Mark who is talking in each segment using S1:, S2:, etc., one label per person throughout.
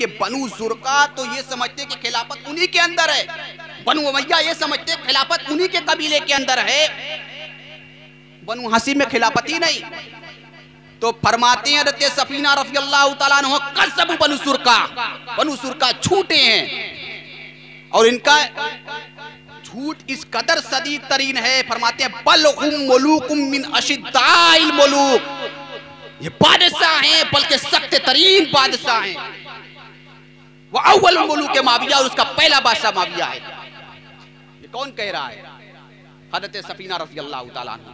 S1: कि बनु जुर्का तो ये समझते कि खिलाफत उन्हीं के अंदर है, बनु उमैया ये समझते खिलाफत उन्हीं के कबीले के अंदर है, बनु हसीम में खिलाफत ही नहीं। तो फरमाते हैं हज़रत सफीना रफ़ी अल्लाह तआला अन्हा कसब बनु सुरका झूठे हैं और इनका झूठ इस कदर सदीद तरीन है। फरमाते हैं बल हुम मुलूकुम मिन अशिद्दाइल मुलूक, ये बादशाह हैं बल्कि सख्त तरीन बादशाह हैं। वो अव्वल मुलूक माविया, और उसका पहला बादशाह माविया है। ये कौन कह रहा है? हज़रत सफीना रफ़ी अल्लाह तआला अन्हा।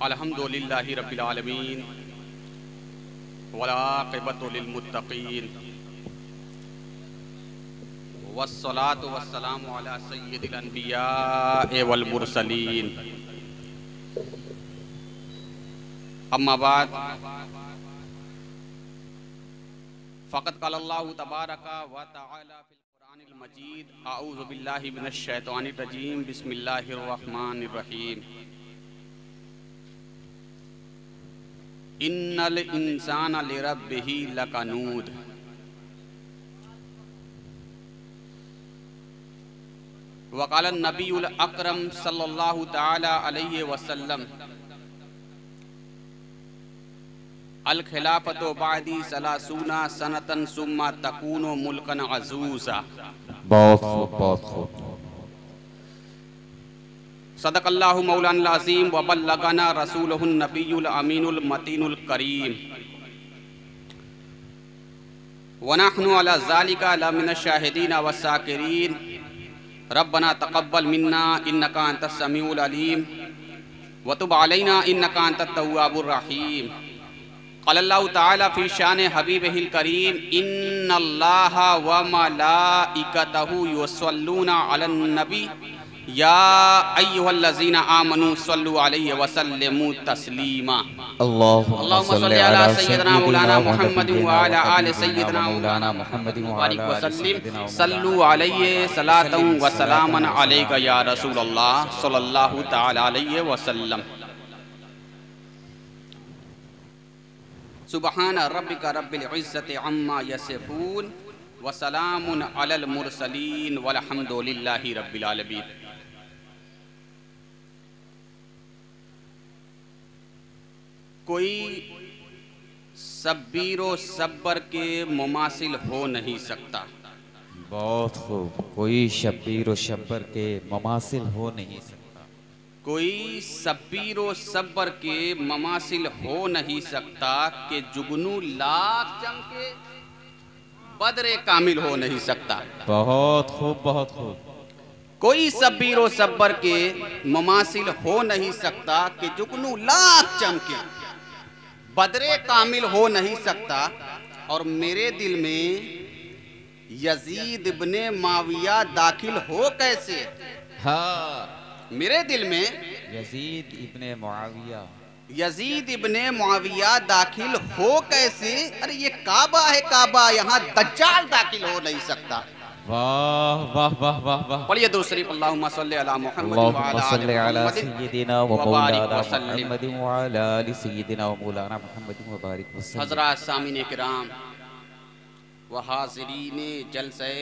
S1: अल्हम्दुलिल्लाहि रब्बिल आलमीन वल आक़िबतु लिल मुत्तक़ीन वस्सलातु वस्सलामु अला सय्यिदिल अन्बिया'i वल मुरसलीन। अम्मा बाद फ़क़द क़ालल्लाहु तबारक व तआला फ़िल क़ुरआनिल मजीद अऊज़ु बिल्लाहि मिनश शैतानिर रजीम बिस्मिल्लाहिर रहमानिर रहीम। इन्नल इंसाना लिरब्बिही लकनूद। वक़ाल नबीउल अकरम सल्लल्लाहु तआला अलैहि वसल्लम अल खिलाफतु बादी सलासूना सनतन सुम्मा तकूनु मुल्कन अज़ूज़ा। बहुत खूब। सदक़ल्लाहु मौलाना अज़ीम व बल्लगना रसूलुहुन नबियुल अमीनुल मतीनुल करीम व नहनु अला ज़ालिका लमिनश शाहिदीन व शाकिरीन। रब्बना तक़ब्बल मिन्ना इन्नका अंतस समीउल अलीम व तुब अलैना इन्नका अंतत तव्वाबुर रहीम। क़ालल्लाहु तआला फ़ी शान हबीबिहिल करीम इन्नल्लाहा व मलाइकतहु युसल्लूना अलन नबी या अय्युहल्लज़ीना आमनू सल्लु अलैहि व सल्लिमू तस्लीमा। अल्लाहुम्मा सल्लि अला सय्यिदिना मौलाना मुहम्मदिन व अला आलि सय्यिदिना मौलाना मुहम्मदिन व बारिक व सल्लिम सल्लु अलैहि सलातन व सलामन अलैका या रसूलल्लाह सल्लल्लाहु तआला अलैहि व सल्लम। सुब्हान रब्बिका रब्बिल इज़्ज़ति अम्मा यसिफून व सलामुन अलल मुरसलीन वल्हम्दुलिल्लाहि रब्बिल आलमीन। कोई सब्बीर व सब्बर के मुमासिल हो नहीं सकता।
S2: बहुत खूब। कोई शब्बीर व शब्बर के मुमासिल हो नहीं सकता।
S1: कोई सब्बीर व सब्बर के मुमासिल हो नहीं सकता कि जुगनू लाख चमके बदरे कामिल हो नहीं सकता।
S2: बहुत खूब, बहुत खूब।
S1: कोई सब्बीर व सब्बर के मुमासिल हो नहीं सकता कि जुगनू लाख चमके बदरे कामिल हो नहीं सकता। और मेरे दिल में यजीद इब्ने माविया दाखिल हो कैसे?
S2: हाँ,
S1: मेरे दिल में
S2: यजीद
S1: इब्ने मुआविया दाखिल हो कैसे? अरे ये काबा है, काबा, यहाँ दज्जाल दाखिल हो नहीं सकता।
S2: वाह वाह वाह वाह वाह।
S1: पढ़िए दुरूद शरीफ। अल्लाहुम्मा सल्ली अला मुहम्मद व अला आलि
S2: सय्यिदिना व मौलाना मुहम्मदिन व अला आलि सय्यिदिना व मौलाना मुहम्मदिन व बारिक वसल्लम।
S1: हज़रात सामीन किराम व हाज़रीन जलसे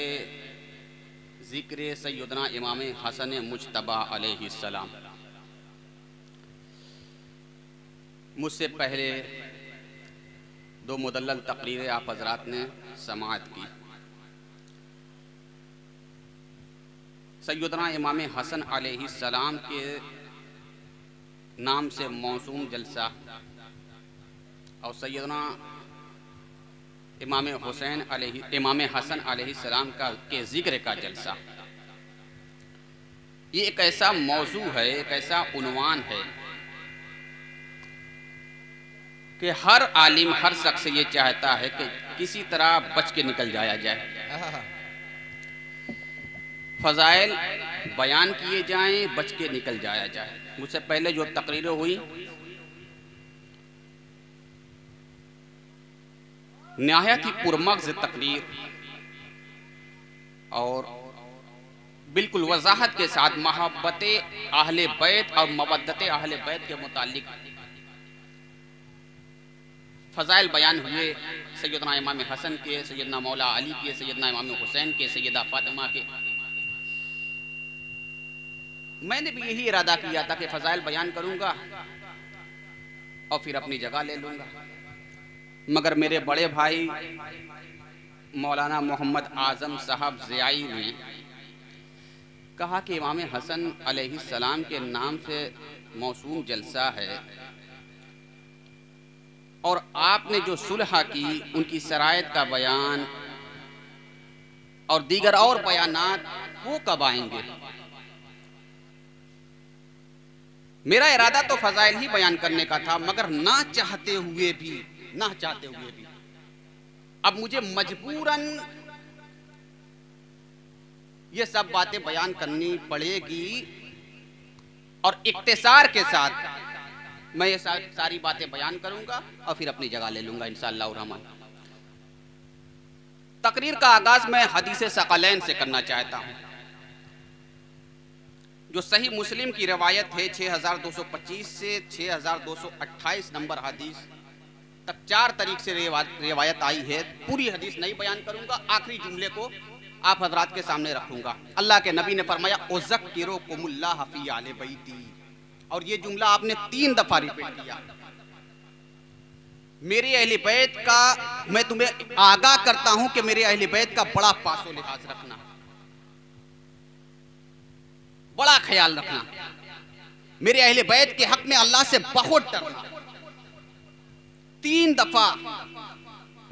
S1: ज़िक्र सय्यदना इमाम हसन मुज्तबा अलैहिस्सलाम। मुझसे पहले दो मुदल्लल तकरीरें आप हज़रात ने समाअत की। सय्यदना इमाम हसन अलैहिस्सलाम के नाम से मौसूम जलसा और सय्यदना इमाम हसन अलैहिस्सलाम का के ज़िक्र का जलसा, ये एक ऐसा मौजू है, एक ऐसा उन्वान है कि हर आलिम, हर शख्स ये चाहता है कि किसी तरह बच के निकल जाया जाए, फ़ज़ाइल बयान किए जाएं, बच के निकल जाया जाए। मुझसे पहले जो तकरीरें हुई नहायत ही पुरमग़्ज़ तकरीर और बिल्कुल वजाहत के साथ मोहब्बत अहले बैत और मवद्दत अहले बैत के मुतालिक फ़ज़ाइल बयान हुए। सैयदना इमाम हसन के, सैयदना मौला अली के, सैयदना इमाम हुसैन के, सैयदा फातिमा के। मैंने भी यही इरादा किया था कि फ़ज़ाइल बयान करूंगा और फिर अपनी जगह ले लूंगा, मगर मेरे बड़े भाई मौलाना मोहम्मद आज़म साहब ज़ियाई ने कहा कि इमाम हसन अलैहिस्सलाम के नाम से मौसूम जलसा है और आपने जो सुलह की उनकी शराइत का बयान और दीगर और बयानात वो कब आएंगे। मेरा इरादा तो फ़ज़ाइल ही बयान करने का था, मगर ना चाहते हुए भी अब मुझे मजबूरन ये सब बातें बयान करनी पड़ेगी और इख्तिसार के साथ मैं ये सारी बातें बयान करूंगा और फिर अपनी जगह ले लूंगा इंशाअल्लाह रहमान। तकरीर का आगाज मैं हदीस सकलैन से करना चाहता हूं, जो सही मुस्लिम की रवायत है 6225 से 6228 नंबर हदीस तक 4 तरीक से रिवायत आई है। पूरी हदीस नहीं बयान करूंगा, आखिरी जुमले को आप हजरात के सामने रखूंगा। अल्लाह के नबी ने फरमाया उज़क्किरुकुमुल्लाह फी आले बैती, और ये जुमला आपने 3 दफा रिपीट किया। मेरे अहले बैत का मैं तुम्हें आगाह करता हूं कि मेरे अहले बैत का बड़ा पासो लिहाज रखना, बड़ा ख्याल रखना, मेरे अहले बैत के हक में अल्लाह से बहुत डरना। 3 दफा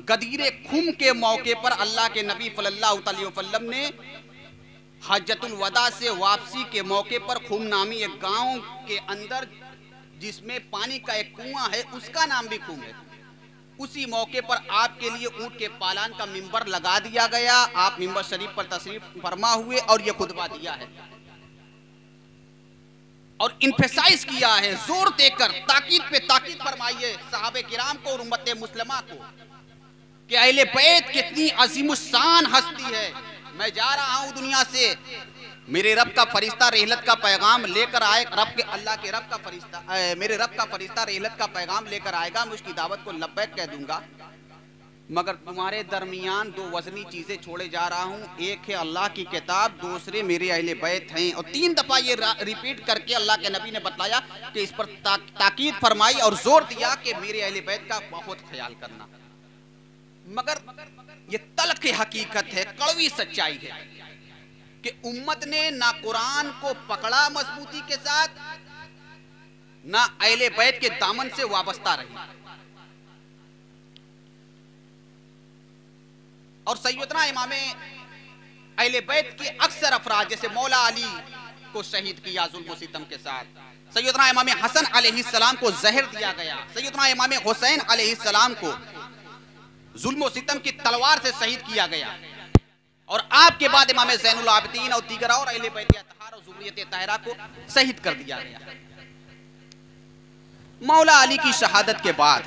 S1: गदीरे खुम के मौके पर अल्लाह के नबी सल्लल्लाहु अलैहि वसल्लम ने हज्जतुल वदा से वापसी के मौके पर खुम नामी एक गांव के अंदर जिसमें पानी का एक कुआं है, उसका नाम भी खुम है, उसी मौके पर आपके लिए ऊंट के पालान का मिंबर लगा दिया गया। आप मिंबर शरीफ पर तशरीफ फरमा हुए और यह खुतबा दिया है और इन्फेसाइज किया है, जोर देकर ताकीद पे ताकीद फरमाइए सहाबे किराम को और उम्मत मुस्लिमा को कि अहले बैत कितनी अजीमुस्शान हस्ती है। मैं जा रहा हूं दुनिया से, मेरे रब का फरिश्ता रहलत का पैगाम लेकर आए, मेरे रब का फरिश्ता रहलत का पैगाम लेकर आएगा, मैं उसकी दावत को लब्बैक कह दूंगा, मगर तुम्हारे दरमियान 2 वजनी चीजें छोड़े जा रहा हूं, एक है अल्लाह की किताब, दूसरे मेरे अहले बैत हैं। और 3 दफा ये रिपीट करके अल्लाह के नबी ने बताया कि इस पर ताकीद फरमाई और जोर दिया कि मेरे अहले बैत का बहुत ख्याल करना। मगर ये तल्ख हकीकत है, कड़वी सच्चाई है कि उम्मत ने ना कुरान को पकड़ा मजबूती के साथ, ना अहले बैत के दामन से वाबस्ता रही। और सैयदना इमामे अहले बैत के अक्सर अफराद जैसे मौला अली को शहीद किया जुल्म सितम के साथ, सैयदना इमाम हसन अलैहिस्सलाम को जहर दिया गया, सैयदना इमाम हुसैन अलैहिस्सलाम को जुल्म सितम की तलवार से शहीद किया गया, और आपके बाद इमाम ज़ैनुल आबिदीन और दीगर और अहले बैत अतहार और ज़ुर्रियत ताहिरा को शहीद कर दिया गया। मौला अली की शहादत के बाद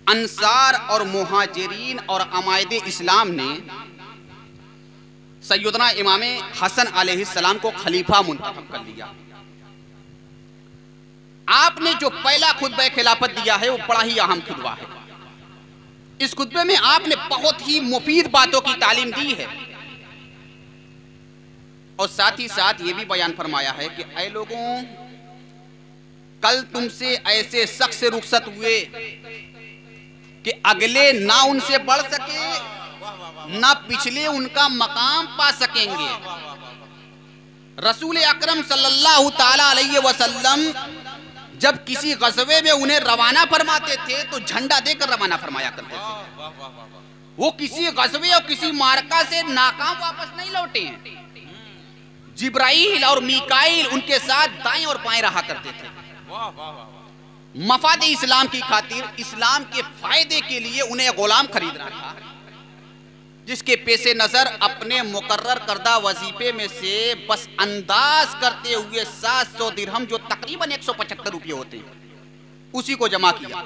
S1: अंसार और मुहाजिरीन और अमायद इस्लाम ने सैयदना इमाम हसन अलैहिस्सलाम को खलीफा मुंतखब कर लिया। आपने जो पहला खुतबा खिलाफत दिया है वो बड़ा ही अहम खुतबा है। इस खुतबे में आपने बहुत ही मुफीद बातों की तालीम दी है और साथ ही साथ ये भी बयान फरमाया है कि ऐ लोगों, कल तुमसे ऐसे शख्स से रुखसत हुए कि अगले ना उनसे बढ़ सके ना पिछले उनका मकाम पा सकेंगे। रसूल अकरम सल्लल्लाहु ताला अलैहि वसल्लम जब किसी गज़वे में उन्हें रवाना फरमाते थे तो झंडा देकर रवाना फरमाया करते थे। वो किसी गज़वे और किसी मार्का से नाकाम वापस नहीं लौटे हैं। जिब्राइल और मीकाइल उनके साथ दाएं और बाएं रहा करते थे। मफाद इस्लाम की खातिर, इस्लाम के फायदे के लिए उन्हें गुलाम खरीदना था, जिसके पेशे नजर अपने मुकर्रर करदा वजीफे में से बस अंदाज करते हुए 700 दिरहम, जो तकरीबन 175 रुपये होते हैं, उसी को जमा किया।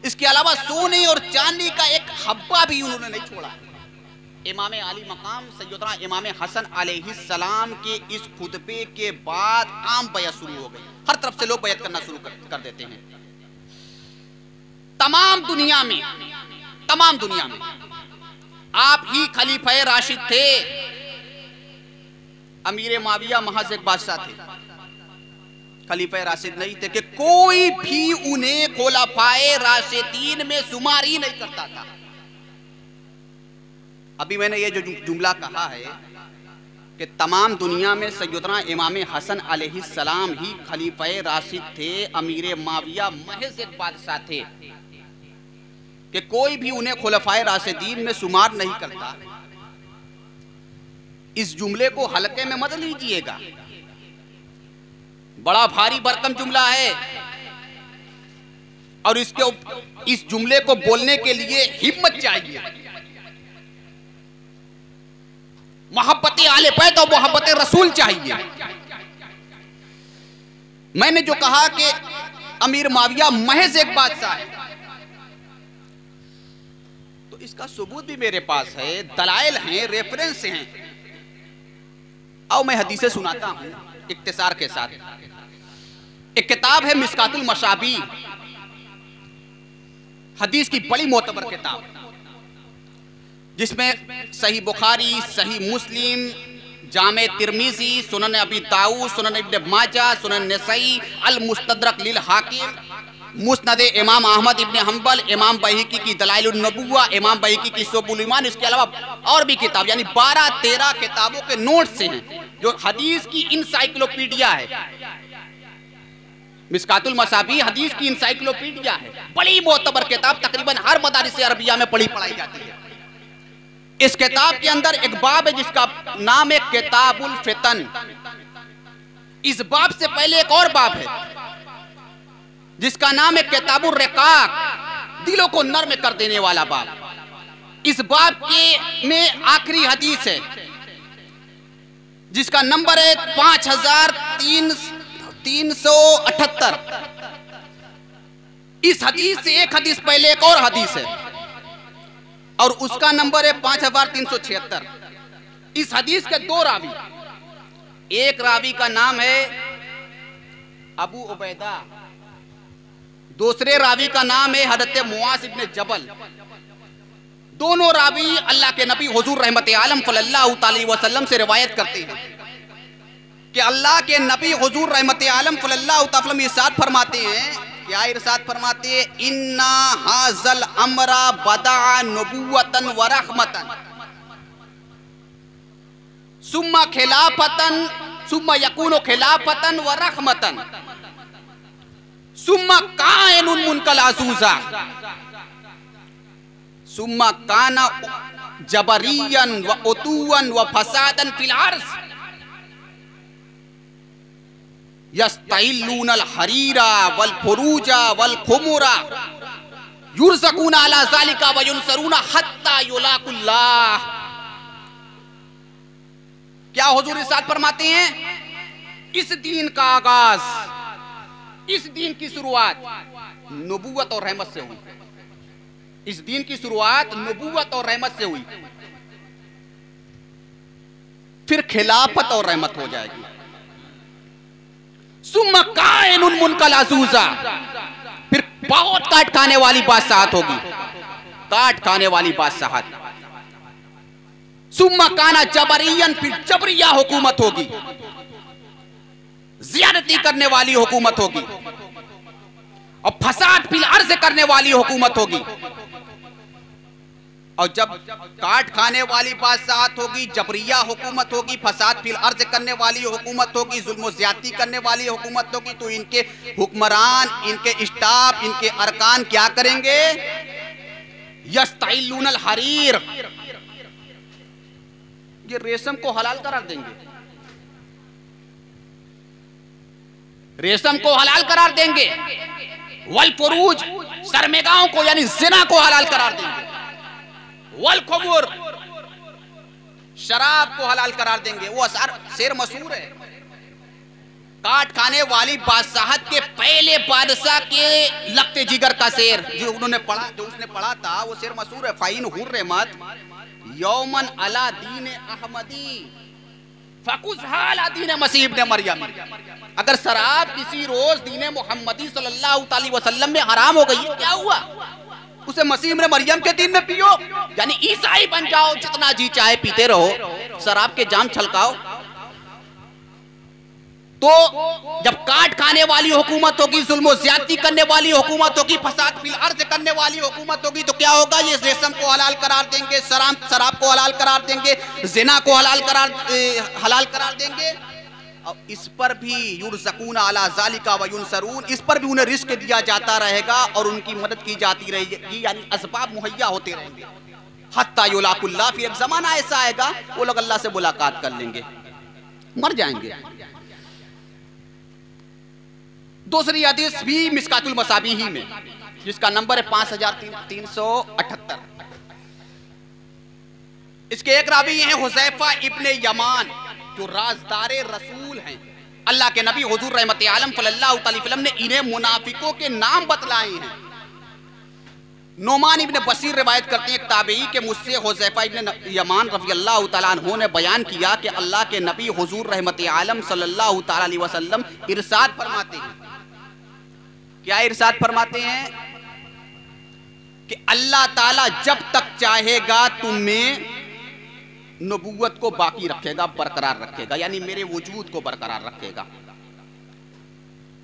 S1: इसके अलावा सोने और चांदी का एक हब्बा भी उन्होंने नहीं छोड़ा। इमाम आली मकाम सैयदना इमाम हसन अलैहिस्सलाम के इस खुतबे के बाद आम बैत शुरू हो गई। हर तरफ से लोग बैत करना शुरू कर देते हैं। तमाम दुनिया में आप ही खलीफा राशिद थे। अमीर माविया महज एक बादशाह थे, खलीफा राशिद नहीं थे कि कोई भी उन्हें खुलाफाए राशिदीन में शुमार ही नहीं करता था। अभी मैंने ये जो जुमला कहा है कि तमाम दुनिया में सैयदना इमाम हसन अलैहिस्सलाम ही खलीफा राशिद थे, अमीर माविया महज एक बादशाह थे, कि कोई भी उन्हें खुलाफाए राशिदीन में शुमार नहीं करता। इस जुमले को हल्के में मत लीजिएगा, बड़ा भारी भरकम जुमला है और इस जुमले को बोलने के लिए हिम्मत चाहिए, मोहब्बत आले बैत और मोहब्बत रसूल चाहिए। मैंने जो कहा कि अमीर माविया महज एक बादशाह है, तो इसका सबूत भी मेरे पास है, दलाइल हैं, रेफरेंस हैं। आओ मैं हदीसें सुनाता हूं इख्तिसार के साथ। एक किताब है मिस्कातुल मशाबी, हदीस की बड़ी मोतबर किताब, जिसमें सही बुखारी, सही मुस्लिम, जामे तिरमिजी, सुनन अबी दाऊद, सुनन इब्न माजा, सुनन नसई, अल मुस्तदरक लिल हाकिम, मुस्नद इमाम अहमद इब्न हम्बल, इमाम बहीकी की दलाइलुन नबुव्वा, इमाम बहीकी की शुअबुल ईमान, इसके अलावा और भी किताब, यानी 12-13 किताबों के नोट से हैं, जो हदीस की इंसाइक्लोपीडिया है। मिस्कातुल मसाबी हदीस की इंसाइक्लोपीडिया है, बड़ी मोतबर किताब, तकरीबन हर मदारिस अरबिया में पढ़ाई जाती है। इस किताब के अंदर एक बाब है जिसका नाम है किताबुल फितन। इस बाब से पहले एक और बाब है जिसका नाम है किताबुर रिकाक, दिलों को नर्म कर देने वाला बाब। इस बाब के में आखिरी हदीस है जिसका नंबर है 5378। इस हदीस से एक हदीस पहले एक और हदीस है और उसका नंबर है 5376। इस हदीस के 2 रावी, एक रावी का नाम है अबू उबैदा, दूसरे रावी का नाम है हजरत मुआज इब्न जबल। दोनों रावी अल्लाह के नबी हुजूर रहमत आलम सल्लल्लाहु अलैहि वसल्लम से रिवायत करते हैं कि अल्लाह के नबी हुजूर रहमत आलम सल्लल्लाहु अलैहि वसल्लम इरशाद फरमाते हैं, क्या इरशाद फरमाते हैं, इन्ना हाज़ल अमरा बदा नबुव्वतन व रहमतन सुम्मा खिलाफतन सुम्मा यकूनु खिलाफतन व रहमतन सुम्मा कायनुन मुनकल अज़ूज़ा सुम्मा काना जबरियन व उतुवन व फसादन फिल अर्ज़ यस्तइलूनल हरीरा वल फुरूजा वल खुमुरा युरज़क़ूना अला ज़ालिका व युनसरूना हत्ता युलाकुल्लाह। क्या हुजूर इरशाद फरमाते हैं, इस दीन का आगाज, इस दीन की शुरुआत नबूवत और रहमत से हुई। इस दीन की शुरुआत नबूवत और रहमत से हुई, फिर खिलाफत और रहमत हो जाएगी। सुम्मा कायनुन मुनकल अज़ूज़ा, फिर बहुत काट खाने वाली बादशाहत होगी, काट खाने वाली बादशाहत। सुम्मा काना जबरियन, फिर जबरिया हुकूमत होगी, ज़ियादती करने वाली हुकूमत होगी और फसाद फिल अर्ज़ करने वाली हुकूमत होगी। और जब काट खाने वाली बादशाहत होगी, जबरिया हुकूमत होगी, फसाद फिल अर्ज़ करने वाली हुकूमत होगी, जुल्म ज़्यादती करने वाली हुकूमत होगी, तो इनके हुक्मरान, इनके स्टाफ, इनके अरकान क्या करेंगे, यस्तइलूनल हरीर, ये रेशम को हलाल करार देंगे, रेशम को हलाल करार देंगे, वल फुरूज, शर्मेगाहों को यानी जिना को हलाल करार देंगे, वल खुमुर, शराब को हलाल करार देंगे। वो शेर मशहूर है, काट खाने वाली बादशाहत के पहले बादशाह के लगते जिगर का शेर, जो उसने पढ़ा था, वो शेर मशहूर है, फाइन हुर्रिमत यौमन अला दीन अहमदी फकुज़हा अला दीन मसीह इब्न मरियम। अगर शराब किसी रोज दीन मोहम्मदी सल्लल्लाहु अलैहि वसल्लम में हराम हो गई, क्या हुआ? उसे मसीह इब्न मरियम के दीन में पियो, यानी ईसाई बन जाओ, जितना जी चाहे पीते रहो, शराब के जाम छलकाओ। तो जब काट खाने वाली हुकूमत होगी, जुल्म ज्यादती करने वाली हुकूमत होगी, फसाद फिल अर्ज़ करने वाली हुकूमत होगी, तो क्या होगा? ये रेशम को हलाल करार देंगे, शराब को हलाल करार देंगे, जिना को हलाल करार देंगे। और इस पर भी युरज़क़ून अला ज़ालिका व युनसरून, इस पर भी उन्हें रिस्क दिया जाता रहेगा और उनकी मदद की जाती रहेगी, यानी असबाब मुहैया होते रहेंगे। हत्ता युलाकुल्लाह, फिर एक जमाना ऐसा आएगा वो लोग अल्लाह से मुलाकात कर लेंगे, मर जाएंगे। दूसरी हदीस भी मिस्कातुल मसाबीह में, जिसका नंबर है 5378। इसके एक रावी हैं हुज़ैफा इब्ने यमान, जो राज़दारे रसूल हैं। अल्लाह के नबी हुज़ूर रहमत आलम सल्लल्लाहु अलैहि वसल्लम ने इन्हें मुनाफिकों के नाम बतलाए हैं। नोमान इब्ने बशीर रिवायत करते हैं, एक ताबई के मुझसे हुज़ैफा इब्ने यमान रज़ी अल्लाह तआला अन्हु ने बयान किया कि अल्लाह के नबी हुज़ूर रहमत आलम सल्लल्लाहु अलैहि वसल्लम इरशाद फरमाते हैं। क्या इरशाद फरमाते हैं? कि अल्लाह ताला जब तक चाहेगा तुम में नबूवत को बाकी रखेगा, बरकरार रखेगा, यानी मेरे वजूद को बरकरार रखेगा।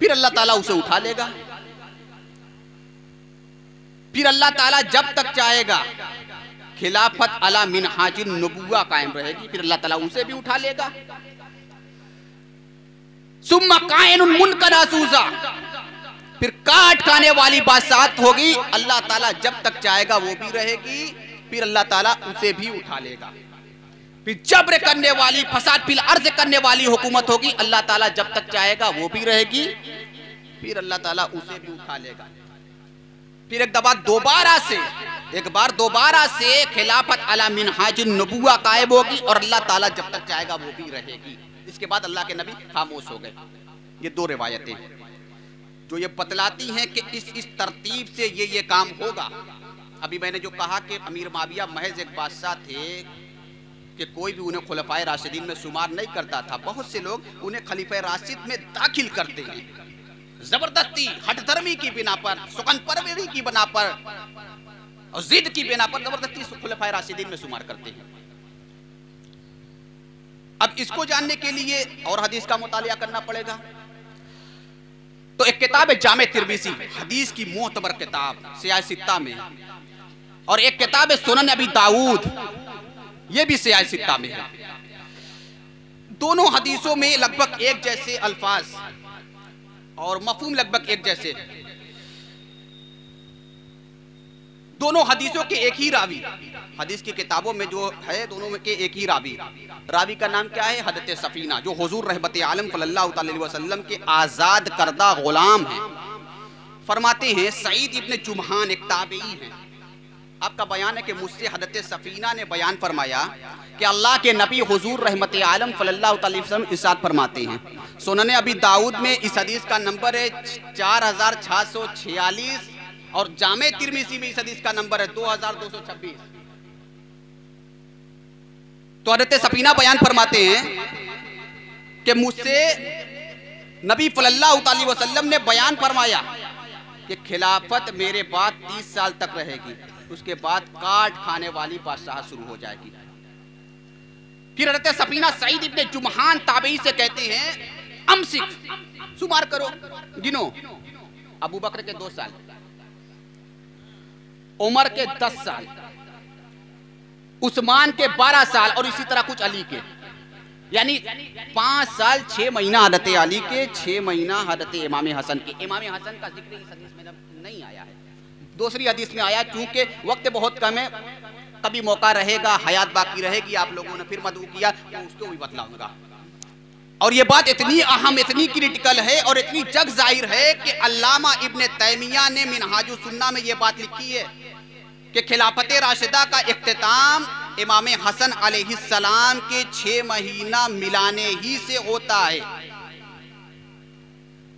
S1: फिर अल्लाह ताला उसे उठा लेगा। फिर अल्लाह ताला जब तक चाहेगा खिलाफत अला मिनहाजिन नबुव्वा कायम रहेगी, फिर अल्लाह ताला उसे भी उठा लेगा। सुम्मा कायनुन मुनकरासूजा, फिर काट खाने वाली बादशाहत होगी, अल्लाह ताला जब तक चाहेगा वो भी रहेगी, फिर अल्लाह ताला उसे भी उठा लेगा। फिर जब्र करने वाली, फसाद फिल अर्ज़ करने वाली हुकूमत होगी, अल्लाह ताला जब तक चाहेगा वो भी रहेगी, फिर अल्लाह ताला उसे भी उठा लेगा। फिर एक बार दोबारा से खिलाफत अला मिनहाजिन नबुव्वा कायम होगी और अल्लाह ताला जब तक चाहेगा वो भी रहेगी। इसके बाद अल्लाह के नबी खामोश हो गए। ये दो रिवायतें जो ये बतलाती हैं कि इस तरतीब से ये काम होगा। अभी मैंने जो कहा कि अमीर माविया महज एक बादशाह थे कि कोई भी उन्हें खुलफाए राशिदीन में शुमार नहीं करता था। बहुत से लोग उन्हें खलीफा राशिद में दाखिल करते हैं, जबरदस्ती, हठधर्मी की बिना पर, सुकन परवरी की बिना पर और जिद की बिना पर जबरदस्ती खुलफाए राशिदीन में शुमार करते हैं। अब इसको जानने के लिए और हदीस का मुतालिया करना पड़ेगा। तो एक किताब है जामे तिर्मिज़ी, हदीस की मोतबर किताब सियाह सित्ता में, और एक किताब है सुनन अबी दाऊद, ये भी सियाह सित्ता में है। दोनों हदीसों में लगभग एक जैसे अल्फाज और मफहूम लगभग एक जैसे। दोनों हदीसों के एक ही रावी, हदीस की किताबों में जो है दोनों में के एक ही रावी का नाम क्या है? हज़रत सफीना, जो हुज़ूर रहमत आलम सल्लल्लाहु अलैहि वसल्लम के आज़ाद करदा गुलाम हैं। फरमाते हैं सईद इब्न जुमहान एक ताबई हैं, आपका बयान है कि मुझसे हज़रत सफीना ने बयान फरमाया कि अल्लाह के नबी हुज़ूर रहमत आलम सल्लल्लाहु अलैहि वसल्लम इरशाद फरमाते हैं। सुनन अबी दाऊद में इस हदीस का नंबर है 4646 और जामे तिर्मिज़ी में इस हदीस का नंबर है 2226। तो हज़रत सफीना बयान फरमाते हैं कि मुझसे नबी सल्लल्लाहु अलैहि वसल्लम ने बयान फरमाया कि खिलाफत मेरे बाद 30 साल तक रहेगी, उसके बाद काट खाने वाली बादशाह शुरू हो जाएगी। फिर हज़रत सफीना सईद इब्न जुमहान ताबई से कहते हैं अमसिक, शुमार करो, गिनो। अबू बकर के 2 साल, उमर के 10 साल, उस्मान के 12 साल और इसी तरह कुछ अली के, यानी 5 साल 6 महीना हज़रत अली के, 6 महीना हज़रत इमाम हसन के। इमाम हसन का जिक्र इस हदीस में नहीं आया है, दूसरी हदीस में आया। क्योंकि वक्त बहुत कम है, कभी मौका रहेगा, हयात बाकी रहेगी, आप लोगों ने फिर मदऊ किया तो उसको भी बतलाऊंगा। और ये बात इतनी अहम, इतनी क्रिटिकल है और इतनी जग जाहिर है कि अल्लामा इब्न तैमिया ने मिनहाजुस सुन्ना में ये बात लिखी है कि खिलाफत राशिदा का इख्तिताम इमाम हसन अलैहिस्सलाम के 6 महीना मिलाने ही से होता है।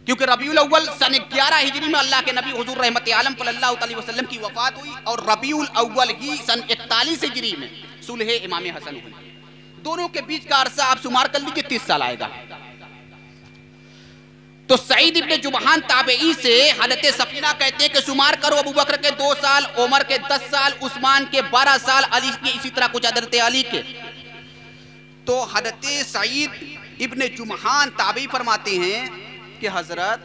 S1: क्योंकि रबीउल अव्वल सन 11 हिजरी में अल्लाह के नबी हुजूर रहमत आलम सल्लल्लाहु अलैहि वसल्लम की वफात हुई और रबीउल अव्वल ही सन 41 हिजरी में सुलह इमाम हसन हुई, दोनों के बीच का अरसा आप शुमार कर लीजिए 30 साल आएगा। तो सईद इब्ने जुबहान ताबई से हजरत सफीना कहते हैं कि शुमार करो, अबू बकर के 2 साल, उमर के 10 साल, उस्मान के 12 साल, अली के इसी तरह कुछ हजरत अली के। तो हजरत सईद इब्ने जुबहान ताबई फरमाते हैं कि हजरत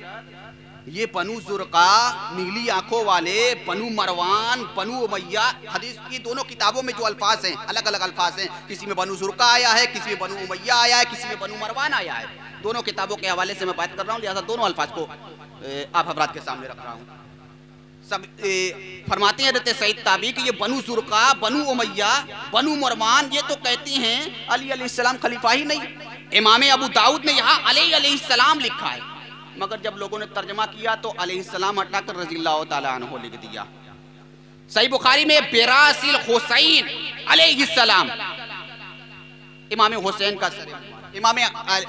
S1: ये बनु जुरका, नीली आंखों वाले, बनु मरवान, बनु उमैया, हदीस की दोनों किताबों में जो अल्फाज हैं अलग अलग अल्फाज हैं, किसी में बनु जुरका आया है, किसी में बनु उमैया आया है, किसी में बनु मरवान आया है। दोनों किताबों के हवाले से मैं बात कर रहा हूँ, लिहाजा दोनों अल्फाज को आप हजरात के सामने रख रहा हूँ। सब फरमाते हैं रहते सईद ताबी कि ये बनु जुरका, बनु उमैया, बनु मरवान, ये तो कहते हैं अली अलैहिस्सलाम खलीफा ही नहीं। इमाम अबू दाऊद ने यहाँ अली अलैहिस्सलाम लिखा है, मगर जब लोगों ने तर्जमा किया तो अलैहिस्सलाम हटाकर रज़ियल्लाहु ताला अन्हु लिख दिया। सही बुखारी में बेरासिल हुसैन अलैहिस्सलाम, इमाम हुसैन का सर, इमाम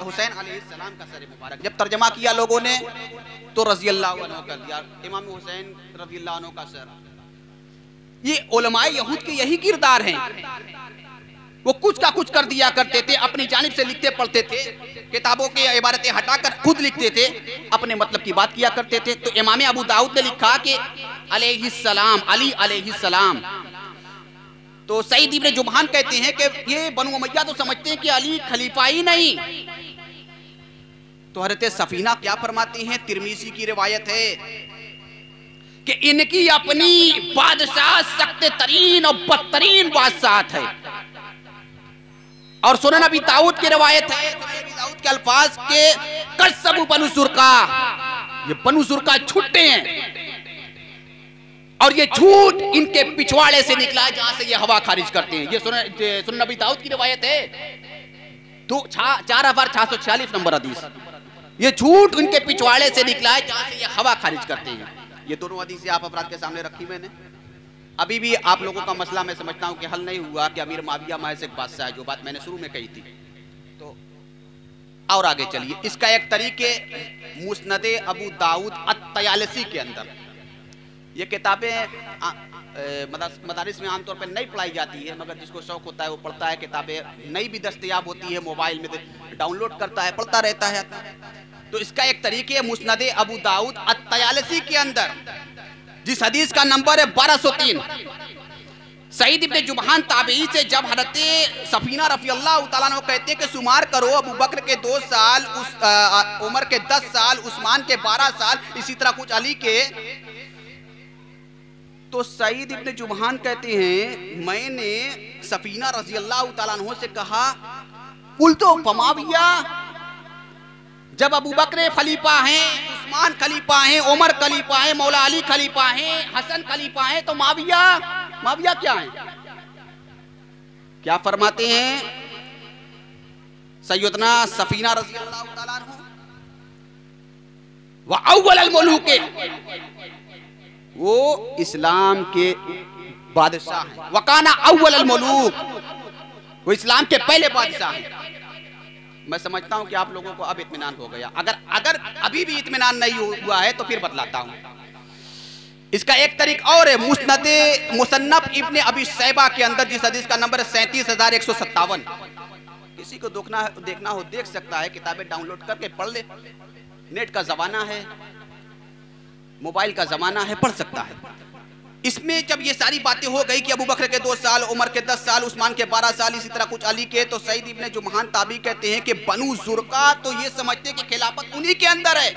S1: हुसैन अलैहिस्सलाम का सर मुबारक। जब तर्जमा किया लोगों ने तो रज़ियल्लाहु अन्हु कर दिया, इमाम हुसैन रज़ियल्लाहु अन्हु का सर। ये उलमाए यहूद के यही किरदार हैं, वो कुछ का कुछ कर दिया करते थे, अपनी जानिब से लिखते पढ़ते थे, किताबों के इबारतें हटाकर खुद लिखते थे, अपने मतलब की बात किया करते थे। तो इमाम अबू दाऊद ने लिखा कि अलैहिस्सलाम, अली अलैहिस्सलाम। तो सईद इब्ने जुबहान कहते हैं कि ये बनु उमैया तो समझते हैं कि अली खलीफा ही नहीं। तो हज़रत सफीना क्या फरमाती हैं, तिरमिज़ी की रिवायत है कि इनकी अपनी बादशाह सख्त तरीन और बदतरीन बादशाह है। और सुनन अबी दाऊद की रिवायत है, अबी दाऊद के अल्फाज के कसबु बनु जुरका, ये बनु जुरका छुट्टे हैं और ये झूठ इनके पिछवाड़े से निकला है जहां से ये हवा खारिज करते हैं। ये सुनन अबी दाऊद की रिवायत है, 4646 नंबर हदीस। ये झूठ इनके पिछवाड़े से निकला है जहां से ये हवा खारिज करते हैं। ये दोनों हदीसें आप अफराद के सामने रखी मैंने। अभी भी आप लोगों का मसला मैं समझता हूं कि हल नहीं हुआ कि अमीर माविया महज एक बादशाह है, जो बात मैंने शुरू में कही थी। तो और आगे चलिए, इसका एक तरीके मुस्नदे अबू दाऊद अत-तयालसी के अंदर, ये किताबें मदारिस में आमतौर पर नहीं पढ़ाई जाती है, मगर जिसको शौक होता है वो पढ़ता है। किताबें नई भी दस्तयाब होती है, मोबाइल में डाउनलोड करता है, पढ़ता रहता है। तो इसका एक तरीके मुस्नदे अबू दाऊद अत-तयालसी के अंदर, जिस हदीस का नंबर है 1203, सईद इब्ने जुबहान ताबई से जब हज़रत सफीना रफ़ियल्लाहु ताला अन्हु कहते हैं कि शुमार करो, अबू बकर के 2 साल, उमर के 10 साल, उस्मान के 12 साल, इसी तरह कुछ अली के। तो सईद इब्ने जुबहान कहते हैं मैंने सफीना रज़ियल्लाहु ताला अन्हु से कहा, कुल तो फमाविया, जब अबू बकर खलीफा हैं, उस्मान खलीफा हैं, उमर खलीफा हैं, मौला अली खलीफा हैं, हसन खलीफा हैं, तो माविया, माविया क्या है? क्या फरमाते हैं सैयदना सफीना रज़ियल्लाहु ताला अन्हु, व अव्वल अल मुलूक, वो इस्लाम के बादशाह हैं। वकाना अव्वल अल मुलूक, वो इस्लाम के पहले बादशाह हैं। मैं समझता हूं कि आप लोगों को अब इत्मीनान हो गया। अगर अभी भी इत्मीनान नहीं हुआ है तो फिर बतलाता हूं। इसका एक तरीका और है, मुसन्नफ इब्ने अबी शैबा के अंदर, जिस हदीस का नंबर है 37157। किसी को देखना हो देख सकता है, किताबें डाउनलोड करके पढ़ ले, नेट का जमाना है, मोबाइल का जमाना है, पढ़ सकता है। इसमें जब ये सारी बातें हो गई कि अबू बकर के 2 साल, उमर के 10 साल, उस्मान के 12 साल, इसी तरह कुछ अली के, तो सईद इब्ने जुबहान ताबी कहते हैं कि बनु जुरका तो ये समझते कि खिलाफत उन्हीं के अंदर है,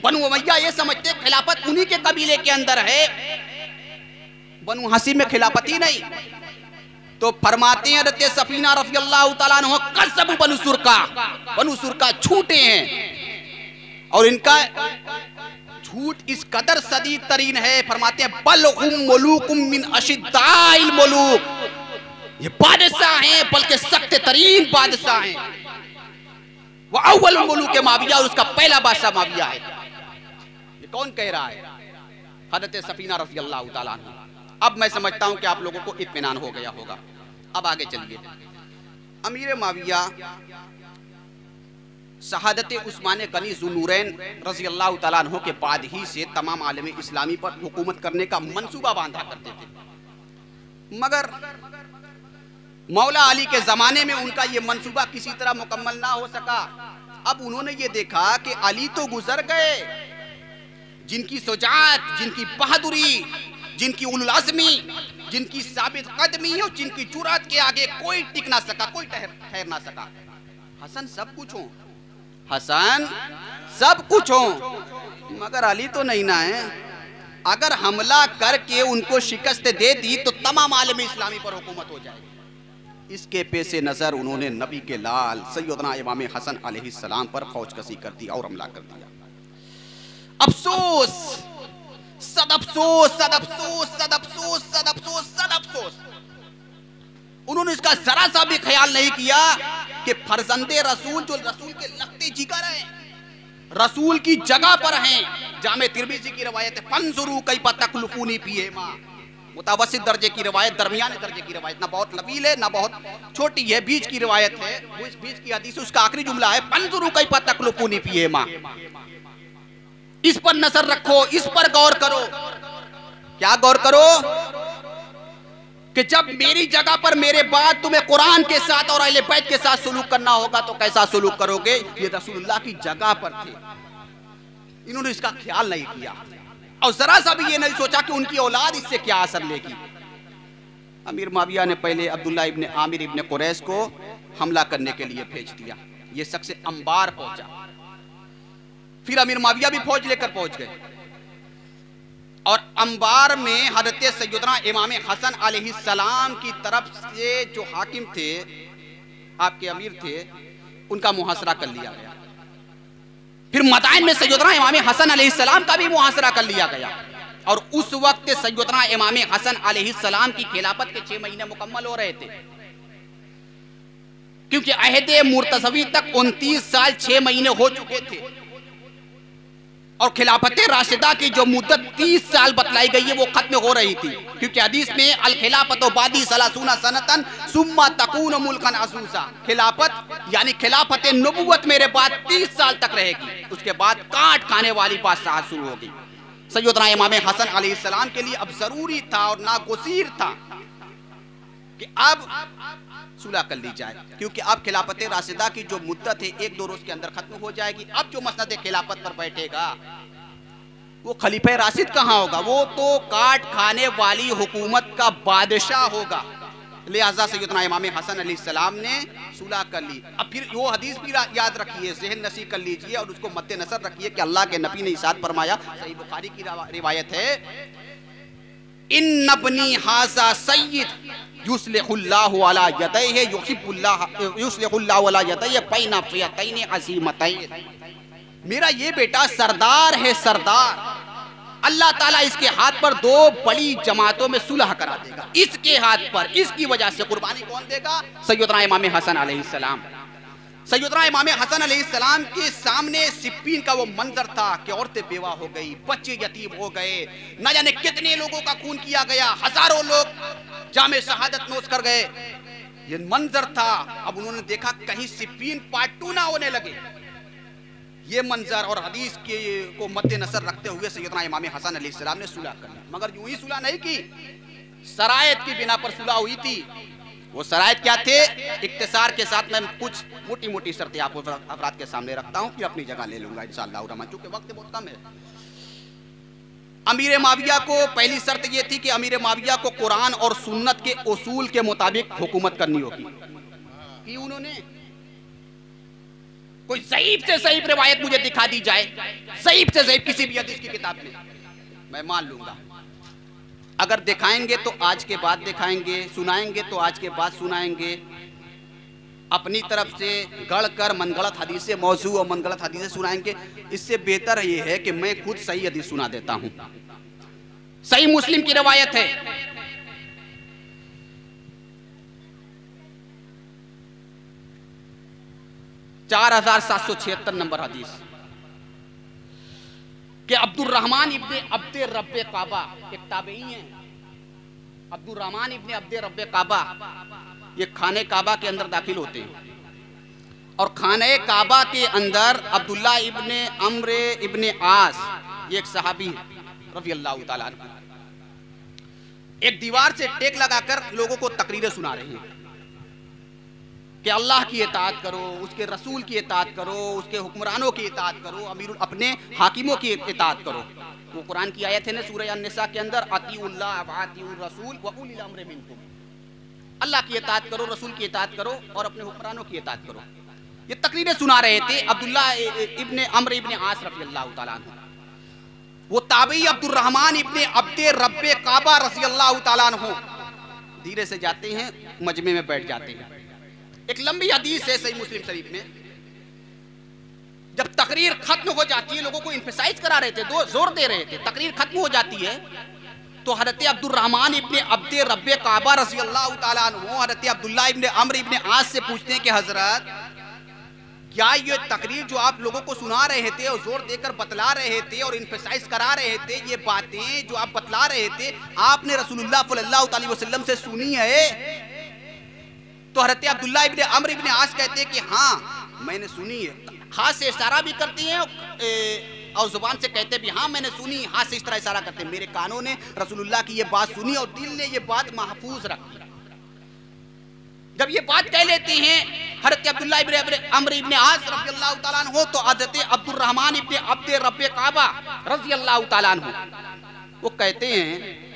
S1: बनु उमैया ये समझते खिलाफत उन्हीं के कबीले के अंदर है, बनु हसीम में खिलाफत ही नहीं। तो फरमाते हैं हज़रत सफीना रफ़ियल्लाहु ताला अन्हु, कसब बनु जुरका, बनु जुरका झूठे हैं और इनका झूठ इस कदर सदीद तरीन है। फरमाते हैं बल हुम मुलूकुम मिन अशिद्दाइल मुलूक, ये बादशाह हैं बल्कि सख्त तरीन बादशाह हैं। वो अव्वल मुलूक माविया, और उसका पहला बादशाह माविया है। ये कौन कह रहा है? हज़रत सफीना रज़ियल्लाहु ताला अन्हु। अब मैं समझता हूं कि आप लोगों को इत्मीनान हो गया होगा। अब आगे चलिए, अमीर माविया शहादत उस्मान गनी ज़ुन्नूरैन रज़ियल्लाहु ताला अन्हु के बाद ही से तमाम आलम इस्लामी पर हुकूमत करने का मंसूबा बांधा करते थे, मगर मौला अली के जमाने में उनका ये मंसूबा किसी तरह मुकम्मल ना हो सका। अब उन्होंने ये देखा कि अली तो गुजर गए, जिनकी सुजात, जिनकी बहादुरी, जिनकी उलुल अज़मी, जिनकी साबित कदमी और जिनकी जुरात के आगे कोई टिक ना सका, कोई ठहर ना सका। हसन सब कुछ हो, हसन सब कुछ हो, मगर अली तो नहीं ना है। अगर हमला करके उनको शिकस्त दे दी तो तमाम आलम इस्लामी पर हुकूमत हो जाएगी। इसके पेशे नजर उन्होंने नबी के लाल सैयदना इमाम हसन अलैहिस्सलाम पर फौज कसी कर दी और हमला कर दिया। अफसोस, सद अफसोस, सद अफसोस, सद अफसोस, सद अफसोस, सद अफसोस, उन्होंने इसका जरा सा भी ख्याल नहीं किया कि फर्जंदे रसूल, जो रसूल के लगते जिगर हैं, रसूल की जगह पर हैं। जामे तिरमिज़ी की रवायत है, फंजुरू कैफ़ तकलुफूनी फ़ीहिमा, मुतवस्सित दर्जे की रवायत, दरमियाने दर्जे की रवायत, ना बहुत लबील है ना बहुत छोटी है, बीच की रवायत है। वो इस बीच की हदीस, उसका आखिरी जुमला है फंजुरू कैफ़ तकलुफूनी फ़ीहिमा। इस पर नजर रखो, इस पर गौर करो। क्या गौर करो? कि जब मेरी जगह पर मेरे बाद तुम्हें कुरान के साथ और अहले बैत के साथ सलूक करना होगा तो कैसा सलूक करोगे? ये रसूलुल्लाह की जगह पर थे, इन्होंने इसका ख्याल नहीं किया और जरा सा भी ये नहीं सोचा कि उनकी औलाद इससे क्या असर लेगी। अमीर माविया ने पहले अब्दुल्ला इब्ने आमिर इब्ने कुरैश को हमला करने के लिए भेज दिया। ये शख्स अंबार पहुंचा, फिर अमीर माविया भी फौज लेकर पहुंच गए और अंबार में हजरत सैयदना इमाम हसन अलैहिस्सलाम की तरफ से जो हाकिम थे, आपके अमीर थे, उनका मुहासरा कर लिया गया। फिर मदाइन में सैयदना इमाम हसन अलैहिस्सलाम का भी मुहासरा कर लिया गया और उस वक्त सैयदना इमाम हसन अलैहिस्सलाम की खिलाफत के 6 महीने मुकम्मल हो रहे थे, क्योंकि अहद मुर्तज़वी तक 29 साल 6 महीने हो चुके थे और खिलाफत राशिदा की जो मुद्दत 30 साल बतलाई गई है वो खत्म हो रही थी, क्योंकि हदीस में अल खिलाफत बादी सलासूना सनतन सुम्मा तकून मुल्कन अज़ूज़ा, खिलाफत यानी खिलाफत नबुवत मेरे बाद 30 साल तक रहेगी, उसके बाद काट खाने वाली बादशाहत शुरू होगी। सैयदना इमाम हसन अलैहिस्सलाम के लिए अब जरूरी था और नागुज़ीर था कि अब सुलह कर ली जाए, क्योंकि अब खिलाफत राशिदा की जो मुद्दत है 1-2 रोज के अंदर खत्म हो जाएगी। अब जो मसनद खिलाफत पर बैठेगा वो खलीफा राशिद कहाँ होगा? वो तो काट खाने वाली हुकूमत का बादशाह होगा। लिहाजा सैयदना इमाम हसन अलैहिस्सलाम ने सुलह कर ली। अब फिर वो हदीस भी याद रखिए, ज़हन नसी कर लीजिए और उसको मद्देनजर रखिए कि अल्लाह के नबी ने इरशाद फरमाया, सही बुखारी की रिवायत है, इन्नबनी हाज़ा सय्यद युस्लिहुल्लाहु अला यदैहि युस्लिहुल्लाहु अला यदैहि बैना फ़ियतैन अज़ीमतैन, मेरा ये बेटा सरदार है, सरदार, अल्लाह ताला इसके हाथ पर 2 बड़ी जमातों में सुलह करा देगा, इसके हाथ पर। इसकी वजह से कुर्बानी कौन देगा? सैयदना इमाम हसन अलैहिस्सलाम। सैयदना इमाम हसन अलैहिस्सलाम के सामने सिप्पीन का वो मंजर था कि औरतें बेवा हो गई, बच्चे यतीम हो गए, न जाने कितने लोगों का खून किया गया, हजारों लोग जामे शहादत नोश कर गए, ये मंजर था। अब उन्होंने देखा कहीं सिप्पीन पार्ट 2 ना होने लगे। ये मंजर और हदीस के को मद्देनजर रखते हुए सैयदना इमाम हसन अलैहिस्सलाम ने सुलह कर ली, मगर यूं ही सुलह नहीं की, शरायत की बिना पर सुलह हुई थी। वो शरायत क्या थे? इख्तिसार के साथ मैं कुछ मोटी मोटी शर्तें आप अफराद के सामने रखता हूँ, फिर अपनी जगह ले लूंगा इंशाअल्लाह रहमान, चूंकि वक्त बहुत कम है। अमीर माविया को पहली शर्त ये थी कि अमीर माविया को कुरान और सुन्नत के उसूल के मुताबिक हुकूमत करनी होगी। कि उन्होंने कोई ज़ईफ से ज़ईफ रिवायत मुझे दिखा दी जाए, ज़ईफ से ज़ईफ किसी भी हदीस की किताब में, मैं मान लूंगा। अगर दिखाएंगे तो आज के बाद दिखाएंगे, सुनाएंगे तो आज के बाद सुनाएंगे। अपनी तरफ से गढ़कर मनगढ़ंत हदीसें मौजू और मनगढ़ंत हदीसें सुनाएंगे, इससे बेहतर ये है कि मैं खुद सही हदीस सुना देता हूं। सही मुस्लिम की रवायत है, चार 4776 नंबर हदीस कि अब्दुर्रहमान इब्ने अब्दे रब्बे काबा, एक ताबई हैं, अब्दुर्रहमान इब्ने अब्दे रब्बे काबा, ये खाने काबा के अंदर दाखिल होते हैं और खाने काबा के अंदर अब्दुल्ला इब्ने अम्र इब्ने आस, ये एक सहाबी है रज़ी अल्लाह ताला अन्हु, एक दीवार से टेक लगाकर लोगों को तकरीरें सुना रहे हैं। कि अल्लाह की इताअत करो, उसके रसूल की इताअत करो, उसके हुक्मरानों की इताअत करो, अपने हाकिमों की इताअत करो। वो कुरान की आयत है ना सूरह अन-निसा के अंदर, अतीउल्लाह व अतीउर रसूल व उलिल अम्रि मिनकुम। अल्लाह की इताअत करो, रसूल की इताअत करो और अपने हुक्मरानों की इताअत करो। ये तकरीरें सुना रहे थे अब्दुल्ला इब्ने अम्र इब्ने आस रज़ी अल्लाह तआला अन्हु। वो ताबई अब्दुर्रहमान इब्ने अब्दे रब्बे काबा रज़ी अल्लाह तआला अन्हु धीरे से जाते हैं, मजमे में बैठ जाते हैं। एक लंबी हदीस है सही मुस्लिम शरीफ में, जब तकरीर खत्म हो जाती है, लोगों को एम्फसाइज करा रहे थे, जोर दे रहे थे, तकरीर खत्म हो जाती है तो हज़रत अब्दुर्रहमान इब्ने अब्दे रब्बे काबा रज़ी अल्लाह तआला अन्हु हज़रत अब्दुल्ला इब्ने अम्र इब्ने आस से पूछते हैं कि हजरत, क्या ये तकरीर जो आप लोगों को सुना रहे थे और जोर देकर बतला रहे थे और एम्फसाइज करा रहे थे, ये बातें जो आप बतला रहे थे आपने रसूलुल्लाह सल्लल्लाहु अलैहि वसल्लम से सुनी है? तो हज़रत अब्दुल्ला इब्ने अम्र इब्ने आस कहते हैं कि हाँ मैंने सुनी है। हाथ से इशारा भी करती हैं और जुबान से कहते भी हाँ मैंने सुनी, हाथ से इस तरह इशारा करते हैं। मेरे कानों ने रसूलुल्लाह की ये बात सुनी और दिल ने ये बात महफूज रखी। जब ये बात कह लेते हैं हज़रत अब्दुल्ला इब्ने अम्र इब्ने आस रज़ी अल्लाह तआला अन्हु, तो हज़रत अब्दुर्रहमान इब्ने अब्दे रब्बे काबा रज़ी अल्लाह तआला अन्हु वो कहते हैं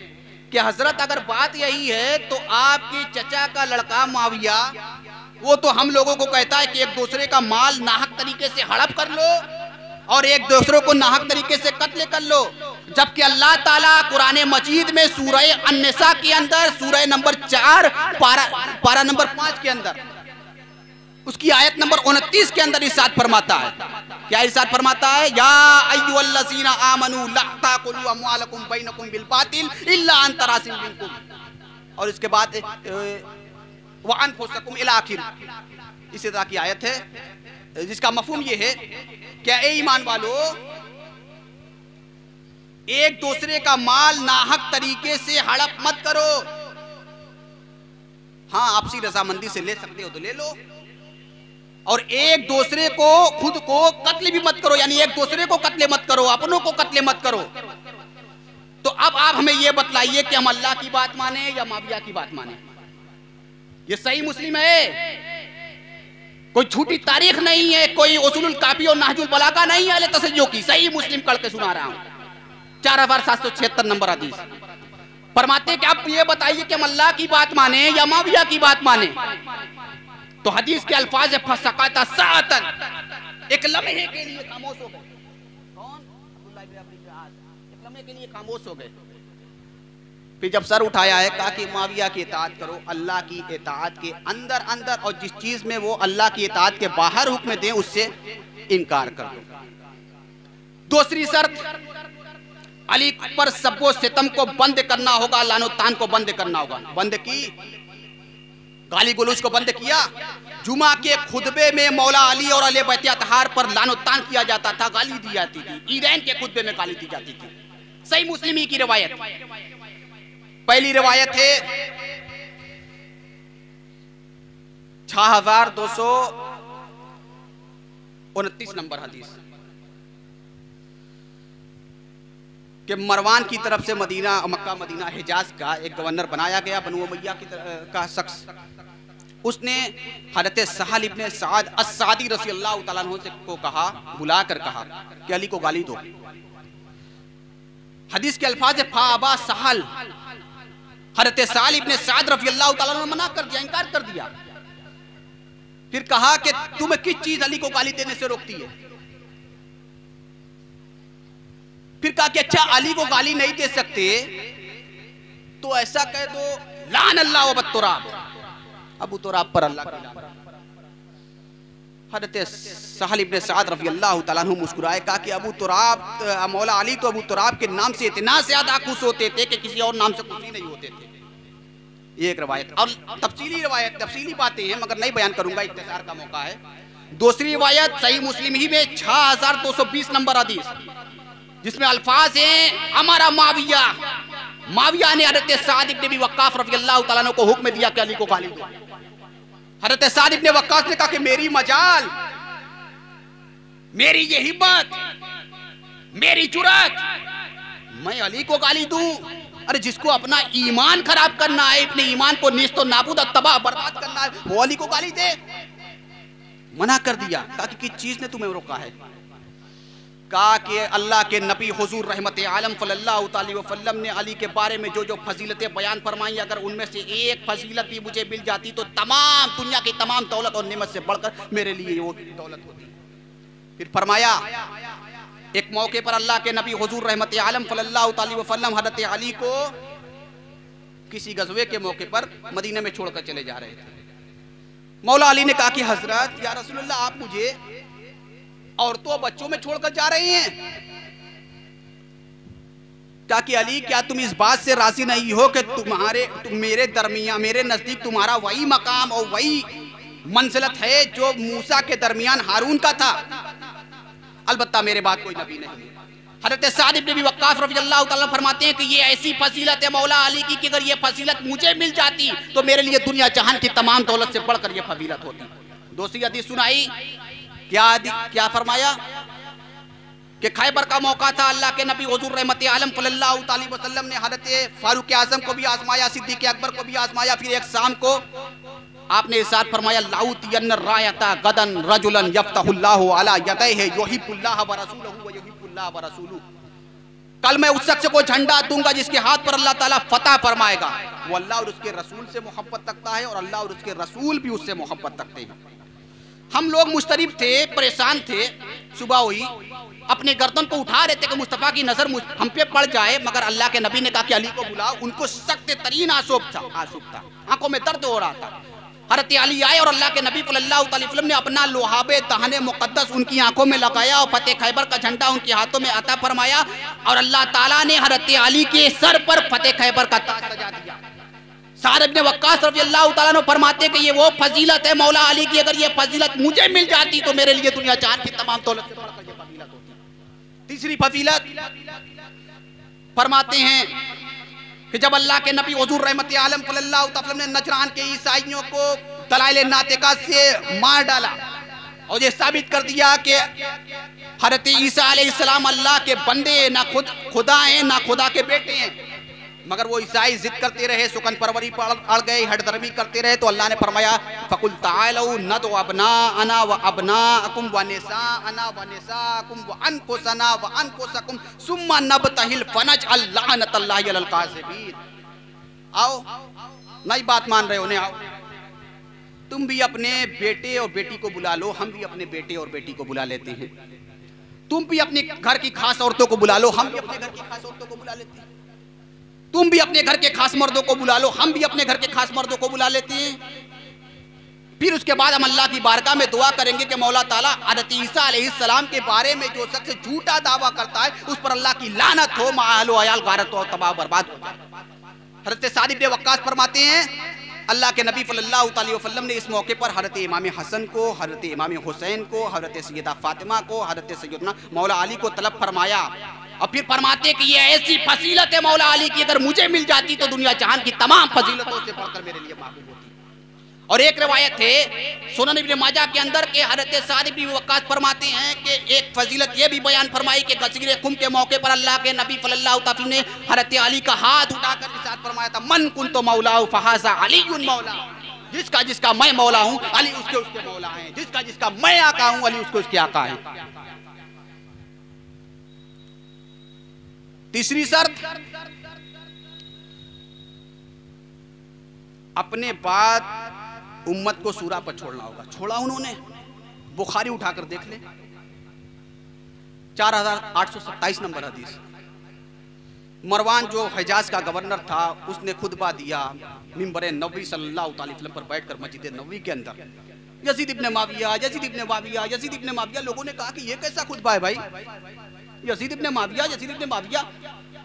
S1: कि हजरत अगर बात यही है तो आपके चचा का लड़का मुआविया वो तो हम लोगों को कहता है कि एक दूसरे का माल नाहक तरीके से हड़प कर लो और एक दूसरे को नाहक तरीके से कत्ल कर लो, जबकि अल्लाह ताला कुरान मजीद में सूरह अन-निसा के अंदर सूरह नंबर 4 पारा नंबर 5 के अंदर उसकी आयत नंबर 29 के अंदर इरशाद फरमाता है। क्या इरशाद फरमाता है? या अय्युहल्लज़ीना आमनू ला ताकुलू अम्वालकुम बैनकुम बिल बातिल इल्ला अन तरासिम मिनकुम, और इसके बाद व अनफुसकुम इला आखिर इसी तरह की आयत है जिसका मफहूम ये है, क्या ए ईमान वालो एक दूसरे का माल नाहक तरीके से हड़प मत करो। हाँ आपसी रजामंदी से ले सकते हो तो ले लो, और एक दूसरे को खुद को कत्ल भी मत करो, यानी एक दूसरे को कत्ले मत करो, अपनों को कत्ले मत करो। तो अब आप हमें यह बतलाइए कि हम अल्लाह की बात माने या माविया की बात माने? ये सही मुस्लिम है, कोई झूठी तारीख नहीं है, कोई उसूलुल काफी और नहजुल बलागा नहीं है, तसय्युह की सही मुस्लिम कल के सुना रहा हूं 4776 नंबर हदीस। फरमाते कि आप ये बताइए कि हम अल्लाह की बात माने या माविया की बात माने? तो हदीस के अल्फाज फसकाता सातन, एक लम्हे के लिए खामोश हो गए। कौन? अब्दुल्लाह इब्ने अब्दुल आस। एक लम्हे के लिए खामोश हो गए। फिर जब सर उठाया है कहा कि माविया की इताअत करो, अल्लाह की इताअत के अंदर अंदर, और जिस चीज में वो अल्लाह की इताअत के बाहर हुक्म दें उससे इनकार कर दो। दूसरी शर्त, अली पर सबो सितम को बंद करना होगा, लानो तान को बंद करना होगा। बंद की, गाली गलौज को बंद किया। जुमा के खुतबे में मौला अली और अहले बैत अतहार पर लानो तान किया जाता था, गाली दी जाती थी। ईदैन के खुतबे में गाली दी जाती थी। सही मुस्लिम ही की रिवायत। पहली रिवायत है 6229 नंबर हदीस कि मरवान की तरफ से मदीना, मक्का मदीना हिजाज का एक गवर्नर बनाया गया बनु उमय्या का शख्स। उसने हज़रत सहल इब्ने साद अस-सादी रज़ी अल्लाह तआला अन्हु को कहा, बुलाकर कहा कि अली को गाली दो। हदीस के अल्फाज है फाबा सहल, हज़रत सहल इब्ने साद रज़ी अल्लाह तआला अन्हु ने मना कर दिया, इनकार कर दिया। फिर कहा कि तुम्हें किस चीज अली को गाली देने से रोकती है? फिर कहा कि अच्छा अली को गाली नहीं दे सकते तो ऐसा कह दो लान अल्लाह व बत्तुराब, अबू तुराब पर अल्लाह की लानत। हज़रत सहल इब्ने साद रज़ी अल्लाह तआला अन्हु मुस्कुराए, कहा कि अबू तुराब, मौला अली तो अबू तुराब के नाम से इतना ज्यादा खुश होते थे कि किसी और नाम से खुश ही नहीं होते थे। ये एक रवायत। और तफसीली रवायत, तफसीली बातें हैं मगर नहीं बयान करूंगा, इख्तिसार का मौका है। दूसरी रवायत सही मुस्लिम ही में 6220 नंबर हदीस, जिसमें अल्फाज हैं हमारा माविया, माविया ने हज़रत साद इब्ने अबी वक्कास रज़ी अल्लाह तआला अन्हु को हुक्म दिया कि अली को गाली दो। हज़रत साद इब्ने वक्कास ने कहा कि मेरी मजाल, मेरी ये हिम्मत, मेरी जुर्रत, मैं अली को गाली दूं? अरे जिसको अपना ईमान खराब करना है, अपने ईमान को नेस्तो नाबूद और तबाह बर्बाद करना है, वो अली को गाली दे? मना कर दिया। कहा कि किस चीज ने तुम्हें रोका है? कहा कि अल्लाह के नबी हुजूर रहमत आलम सल्लल्लाहु अलैहि वसल्लम ने अली के बारे में जो जो फजीलतें बयान फरमाई, अगर उनमें से एक फजीलत भी मुझे मिल जाती तो तमाम दुनिया की तमाम दौलत और नेमत से बढ़कर मेरे लिए वो दौलत होती। फिर फरमाया, एक मौके पर अल्लाह के नबी हुजूर रहमत आलम सल्लल्लाहु अलैहि वसल्लम हज़रत अली को किसी गज़वे के मौके पर मदीने में छोड़कर चले जा रहे थे। मौला अली ने कहा कि हजरत या रसूलल्लाह, आप मुझे औरतों बच्चों में छोड़कर जा रहे हैं। कहा कि अली, क्या तुम इस बात से राजी नहीं हो कि मेरे दरमियान, मेरे नजदीक तुम्हारा वही मकाम और वही मंजिलत है जो मूसा के दरमियान हारून का था। अलबत्ता मेरे बाद कोई नबी नहीं। हज़रत साद इब्न अबी वक्कास रज़ियल्लाहु ताला फरमाते हैं कि ये ऐसी फजीलत है मौला अली की कि अगर ये फजीलत मुझे मिल जाती तो मेरे लिए दुनिया जहान की तमाम दौलत से बढ़कर ये फजीलत होती। दूसरी हदीस सुनाई, क्या फरमाया कि खैबर का मौका था। अल्लाह के नबी हुजूर रहमत आलम सल्लल्लाहु अलैहि वसल्लम ने हज़रत फारूक आज़म को भी आजमाया, सिद्दीक़ अकबर को भी आजमाया। फिर एक शाम को आपने इरशाद फरमाया, लाउतियन रायता गदन रजुलन यफ्तहुल्लाहु अला यदैहि युहिब्बुल्लाह व रसूलहु व युहिब्बुल्लाह व रसूलुहु। कल मैं उस शख्स को झंडा दूंगा जिसके हाथ पर अल्लाह ताला फतह फरमाएगा। वो अल्लाह और उसके रसूल से मोहब्बत रखता है और अल्लाह और उसके रसूल भी उससे मोहब्बत रखते हैं। हम लोग मुस्तरिब थे, परेशान थे। सुबह हुई, अपने गर्दन को उठा रहे थे कि मुस्तफ़ा की नजर हम पे पड़ जाए, मगर अल्लाह के नबी ने कहा कि अली को बुलाओ। उनको सख्त तरीन आसूब था, आंखों में दर्द हो रहा था। हज़रत अली आए और अल्लाह के नबी सल्लल्लाहु अलैहि वसल्लम ने अपना लोहाबे दहने मुक़द्दस उनकी आंखों में लगाया और फतेह खैबर का झंडा उनके हाथों में अता फरमाया और अल्लाह ताला ने हज़रत अली के सर पर फतेह खैबर का ताज सजा दिया। साद इब्न वक्कास रज़ियल्लाहु ताला अन्हु फरमाते कि ये वो फजीलत है मौला अली की, अगर ये फजीलत मुझे मिल जाती तो मेरे लिए दुनिया जहान की तमाम दौलत से बढ़कर ये फजीलत होती। तीसरी फजीलत फरमाते हैं कि जब अल्लाह के नबी हुजूर रहमत आलम सल्लल्लाहु अलैहि वसल्लम ने नजरान के ईसाइयों को दलाइल नातिका से मार डाला और ये साबित कर दिया कि हज़रत ईसा अलैहिस्सलाम अल्लाह के बंदे, ना खुदा हैं ना खुदा के बेटे हैं, मगर वो ईसाई जिद करते रहे, सुकन परवरी पर अड़ गए, हटदर्मी करते रहे। तो अल्लाह ने फरमाया, फकुल तालू नदु अबनाअना व अबनाअकुम व निसाअना व निसाअकुम व अनफुसना व अनफुसकुम सुम्मा नबतहिल फनजअल लअनतल्लाहि अलल काज़िबीन। आओ, नई बात मान रहे हो ने, आओ तुम भी अपने बेटे और बेटी को बुला लो, हम भी अपने बेटे और बेटी को बुला लेते हैं। तुम भी अपने घर की खास औरतों को बुला लो, हम भी अपने घर की खास औरतों को बुला लेते हैं। तुम भी अपने घर के खास मर्दों को बुला लो, हम भी अपने घर के खास मर्दों को बुला लेते हैं। फिर उसके बाद हम अल्लाह की बारगाह में दुआ करेंगे कि मौला ताला हज़रत ईसा अलैहिस्सलाम के बारे में जो शख्स झूठा दावा करता है उस पर अल्लाह की लानत हो, मालो अयाल गारत हो, तबाह बर्बाद हो जाए। हज़रत साद इब्न वक्कास फरमाते हैं, अल्लाह के नबी सल्लल्लाहु अलैहि वसल्लम ने इस मौके पर हज़रत इमाम हसन को, हज़रत इमाम हुसैन को, हज़रत सैयदा फातिमा को, हज़रत सैयदना मौला अली को तलब फरमाया और फिर फरमाते कि ये ऐसी फजीलत है मौला अली की, अगर मुझे मिल जाती तो दुनिया जहान की तमाम फजीलतों से बढ़कर मेरे लिए महबूब होती। और एक रिवायत है सुनन इब्न माजा के अंदर के हज़रत साद इब्न वक्कास फरमाते हैं कि एक फजीलत ये भी बयान फरमाई कि गज़ीरे खुम के मौके पर अल्लाह के नबी सल्लल्लाहु अलैहि वसल्लम ने हज़रत अली का हाथ उठाकर इरशाद फरमाया था, मन कुन्तु मौलाहु फहाज़ा अलीयुन मौला। जिसका जिसका मैं मौला हूँ, अली उसके उसके मौला हैं। जिसका जिसका मैं आका हूँ, अली उसके उसके आका हैं। तीसरी शर्त, अपने बाद उम्मत को सूरा पर छोड़ना होगा। छोड़ा उन्होंने, बुखारी उठाकर देख ले, 4827 नंबर हदीस। मरवान जो हिजाज का गवर्नर था, उसने खुतबा दिया मिंबर नबी सल्लल्लाहु अलैहि वसल्लम पर बैठकर मस्जिद नबवी के अंदर। यजीद इब्न माविया, यजीद इब्न माविया, यजीद इब्न माविया। लोगों ने कहा कि ये कैसा खुतबा है भाई, यजीद इब्न माविया, यजीद इब्न माविया।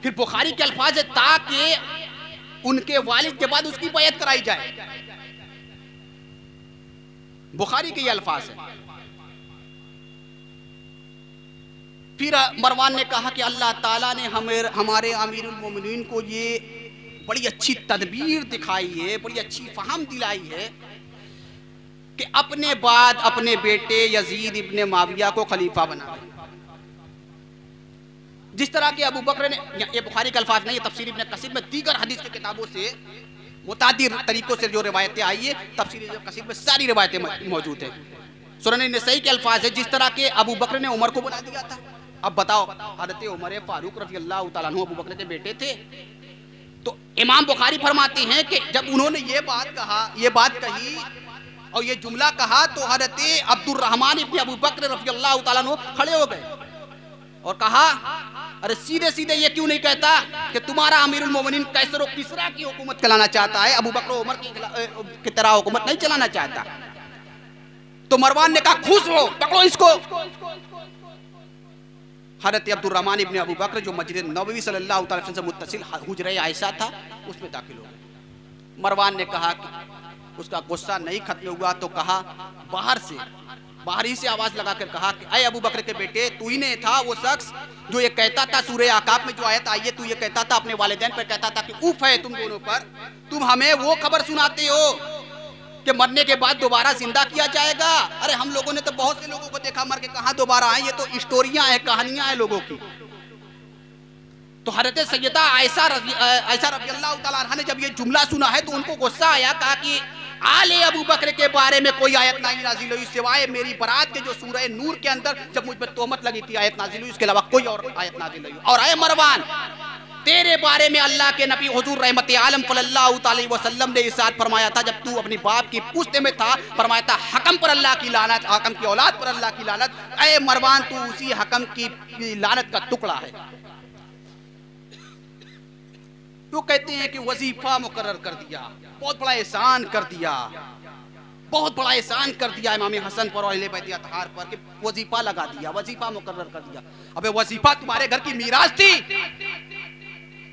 S1: फिर बुखारी के अल्फाज है, ताकि उनके वालिद के बाद उसकी बैयत कराई जाए। बुखारी के ये अल्फाज है। फिर मरवान ने कहा कि अल्लाह ताला ने हमारे अमीरुल मोमिनीन को ये बड़ी अच्छी तदबीर दिखाई है, बड़ी अच्छी फहम दिलाई है कि अपने बाद अपने बेटे यजीद इब्न माविया को खलीफा बना। जिस तरह के अबू बकर ने, ये बुखारी का अल्फाज नहीं है, तफसीर इब्न कसीर में दीगर हदीस की किताबों से मुतादिर तरीकों से जो रिवायतें आई है, तफसीर इब्न कसीर में सारी रिवायतें मौजूद हैं। सुनन नसई के अल्फाज है, जिस तरह के अबू बकर ने उमर को बुला दिया था। अब बताओ, हज़रत उमर फारूक रज़ी अल्लाह तआला अन्हु अबू बकर के बेटे थे। तो इमाम बुखारी फरमाते हैं कि जब उन्होंने ये बात कही और ये जुमला कहा, तो हज़रत अब्दुर्रहमान इब्न अबू बकर रज़ी अल्लाह तआला अन्हु खड़े हो गए और कहा, अरे सीधे सीधे ये क्यों नहीं कहता कि तुम्हारा अमीरुल मोमिनीन कैसर और किसरा की हुकूमत चलाना चाहता है, अबू बकर उमर की तरह हुकूमत नहीं चलाना चाहता। तो मरवान ने कहा, खुश हो, पकड़ो इसको। हज़रत अब्दुर्रहमान इब्न अबू बकर जो मस्जिद नबवी सल्लल्लाहु अलैहि वसल्लम से मुत्तसिल हुजरे आयशा था, उसमें दाखिल हो गए। मरवान ने कहा कि उसका गुस्सा नहीं खत्म हुआ, तो कहा बाहर ही से आवाज लगाकर कहा कि अय अबू बकर के बेटे, तू ही ने था वो शख्स जो ये कहता था, सूरह आकाब में जो आयत आई है, तू ये कहता था अपने वालिदैन पर, कहता था कि उफ है तुम दोनों पर, तुम हमें वो खबर सुनाते हो कि मरने के बाद दोबारा जिंदा किया जाएगा। अरे हम लोगों ने तो बहुत से लोगों को देखा मर के कहां दोबारा आए, ये तो स्टोरियां हैं, कहानियां हैं लोगों की। तो हज़रत सैयदा आयशा रज़ी अल्लाह तआला अन्हा ने जब ये जुमला सुना है तो उनको गुस्सा आया, कहा कि आले अबू बकर के बारे में कोई आयत नहीं नाजिल हुई सिवाय मेरी बरात के जो सूरह नूर के अंदर जब मुझ पर तोहमत लगी थी आयत नाजिल हुई, उसके अलावा कोई और आयत नाजिल नहीं हुई। और आए मरवान, तेरे बारे में अल्लाह के नबी हुजूर रहमत आलम सल्लल्लाहु अलैहि वसल्लम ने इरशाद फरमाया था, जब तू अपनी बाप की पुश्त में था, फरमाया था हकम पर अल्लाह की लानत, हकम की औलाद पर अल्लाह की लानत। ऐ मरवान, तू उसी हकम की लानत का टुकड़ा है। तो कहते हैं कि वजीफा मुकर्रर कर दिया, बहुत बड़ा एहसान कर दिया, बहुत बड़ा एहसान कर दिया इमाम हसन पर और अहले बैत अतहार पर कि वजीफा लगा दिया, वजीफा मुकर्रर कर दिया। अबे वजीफा तुम्हारे घर की मीरास थी,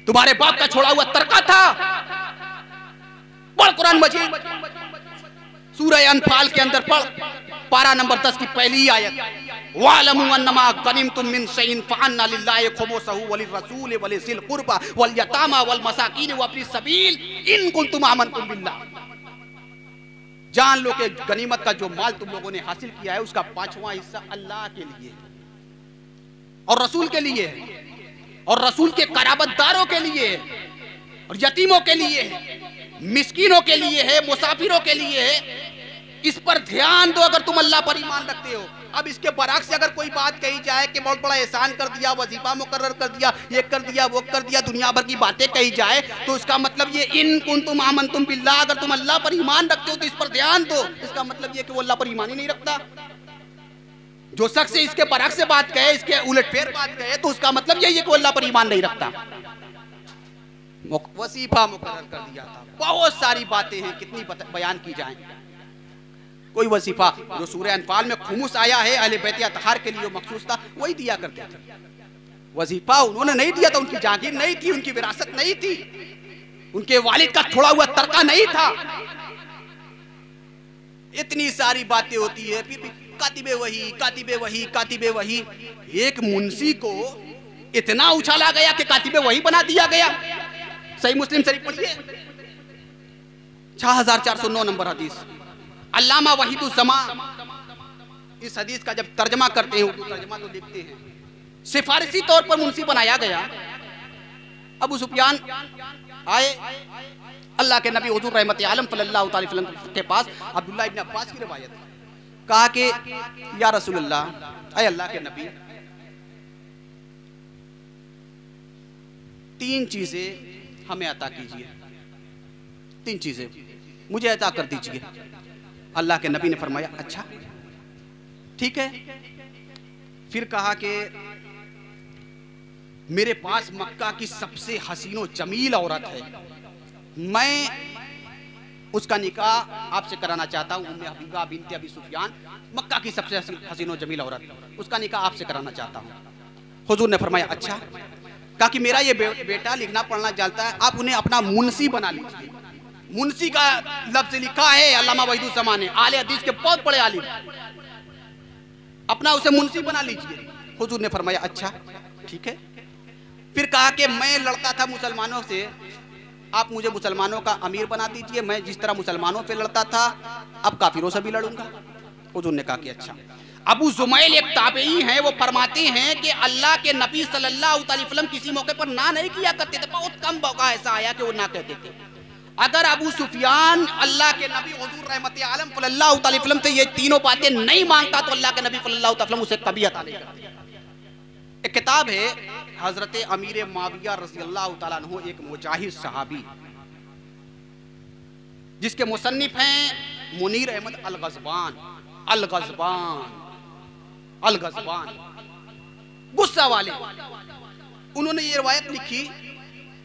S1: तुम्हारे बाप का छोड़ा हुआ तरका था। पढ़ कुरान मजीद, सूरह अनफाल के अंदर पढ़, पारा नंबर 10 की पहली आयत, वालमू अन्नमा गनिमतुम मिन शैइन फअन्ना लिल्लाहि खुमुसहु वलिर्रसूल वलिज़िल कुर्बा वल यतामा वल मसाकीन वब्निस सबील इन कुंतुम आमनतुम बिल्लाह। जान लो कि गनीमत का जो माल तुम लोगों ने हासिल किया है उसका 5वां हिस्सा अल्लाह के लिए और रसूल के लिए और रसूल के कराबतदारों के लिए और यतीमों के लिए है, मिस्कीनों के लिए है, मुसाफिरों के लिए है। इस पर ध्यान दो अगर तुम अल्लाह पर ईमान रखते हो। अब इसके बरक्स से अगर कोई बात कही जाए कि बहुत बड़ा एहसान कर दिया, वजीफा मुकर्रर कर दिया, ये कर दिया, वो कर दिया, दुनिया भर की बातें कही जाए, तो इसका मतलब ये इन कुंतुम आमनतुम बिल्लाह, अगर तुम अल्लाह पर ईमान रखते हो तो इस पर ध्यान दो। इसका मतलब ये कि वो अल्लाह पर ईमान ही नहीं रखता। जो शख्स इसके बरक्स से बात कहे, इसके उलटफेर बात कहे, तो उसका मतलब यही है कि वो अल्लाह पर ईमान नहीं रखता। वजीफा मुकर्रर कर दिया था। बहुत सारी बातें हैं, कितनी बयान की जाए। कोई वजीफा जो सूरह अनफाल में खुमुस आया है अहले बैत अतहार के लिए मखसूस था, वही दिया करते थे। वजीफा उन्होंने नहीं दिया था, उनकी जागीर नहीं थी, उनकी विरासत नहीं थी, उनके वालिद का छोड़ा हुआ तरका नहीं था। इतनी सारी बातें होती है, फिर भी कातिबे वही, कातिबे वही, कातिबे वही। एक मुंशी को इतना उछाला गया कि कातिबे वही बना दिया गया। सही मुस्लिम शरीफ पढ़िए, 6409 नंबर हदीस। अल्लामा वहीदुज़्ज़मा इस हदीस का जब तर्जमा करते हैं, तर्जमा तो लिखते हैं, सिफारिशी तौर पर मुंशी बनाया गया। अबू सुफियान आए अल्लाह के नबी हुजूर रहमत आलम सल्लल्लाहु अलैहि वसल्लम के पास। अब्दुल्लाह इब्न अब्बास की रिवायत, कहा कि या रसूलल्लाह, ऐ अल्लाह के नबी, 3 चीजें हमें अता कीजिए, 3 चीजें मुझे अता कर दीजिए। अल्लाह के नबी ने फरमाया अच्छा ठीक है। फिर कहा कि मेरे पास मक्का की सबसे हसीनो जमील औरत है, मैं उसका निकाह आपसे कराना चाहता हूँ। उम्मे हबीबा बिन्ते अबी सुफियान, मक्का की सबसे हसीनो जमील औरत, उसका निकाह आपसे कराना चाहता हूँ। हुजूर ने फरमाया अच्छा। कहा कि मेरा ये बेटा लिखना पढ़ना जानता है, आप उन्हें अपना मुंशी बना लीजिए। मुंशी का लफ्ज लिखा है अल्लामा वहीदुज़्ज़मा ने, आले हदीस के बहुत बड़े आलिम, अपना उसे मुंशी बना लीजिए। हुजूर ने फरमाया अच्छा ठीक है। फिर कहा कि मैं लड़ता था मुसलमानों से, आप मुझे मुसलमानों का अमीर बना दीजिए। मैं जिस तरह मुसलमानों पे लड़ता था अब काफिरों से भी लड़ूंगा। हुजूर ने कहा कि अच्छा। अबू जुमैल एक ताबई हैं, वो फरमाते हैं कि अल्लाह के नबी सल्लल्लाहु अलैहि वसल्लम किसी मौके पर ना नहीं किया करते थे, बहुत कम मौका ऐसा आया कि वो ना कहते थे। अगर अबू सुफियान अल्लाह के नबी हुजूर रहमत आलम सल्लल्लाहु अलैहि वसल्लम से ये तीनों बातें नहीं मांगता तो अल्लाह के नबी सल्लल्लाहु अलैहि वसल्लम उसे कभी अता नहीं करते। एक किताब है हजरत अमीर माविया रज़ी अल्लाह तआला अन्हु, एक मुजाहिद सहाबी, जिसके मुसन्निफ हैं मुनीर अहमद अल-गज़बान गुस्सा वाले। उन्होंने ये रवायत लिखी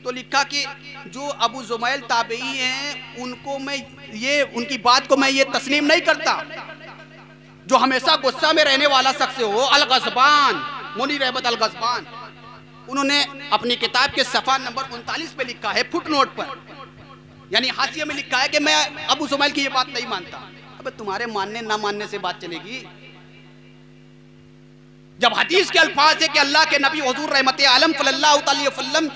S1: तो लिखा कि जो अबू जुमैल ताबई हैं उनको मैं ये उनकी बात को मैं ये तस्लीम नहीं करता, जो हमेशा गुस्सा में रहने वाला शख्स हो। अल-गज़बान, मुनीर अहमद अल-गज़बान, उन्होंने अपनी किताब के सफ़ा नंबर 39 पे लिखा है, फुट नोट पर, यानी हाशिये में लिखा है कि मैं अबू जुमैल की ये बात नहीं मानता। अब तुम्हारे मानने ना मानने से बात चलेगी? जब हदीस के अल्फाज है कि अल्लाह के नबी हुजूर रहमत आलम सल्लल्लाहु अलैहि वसल्लम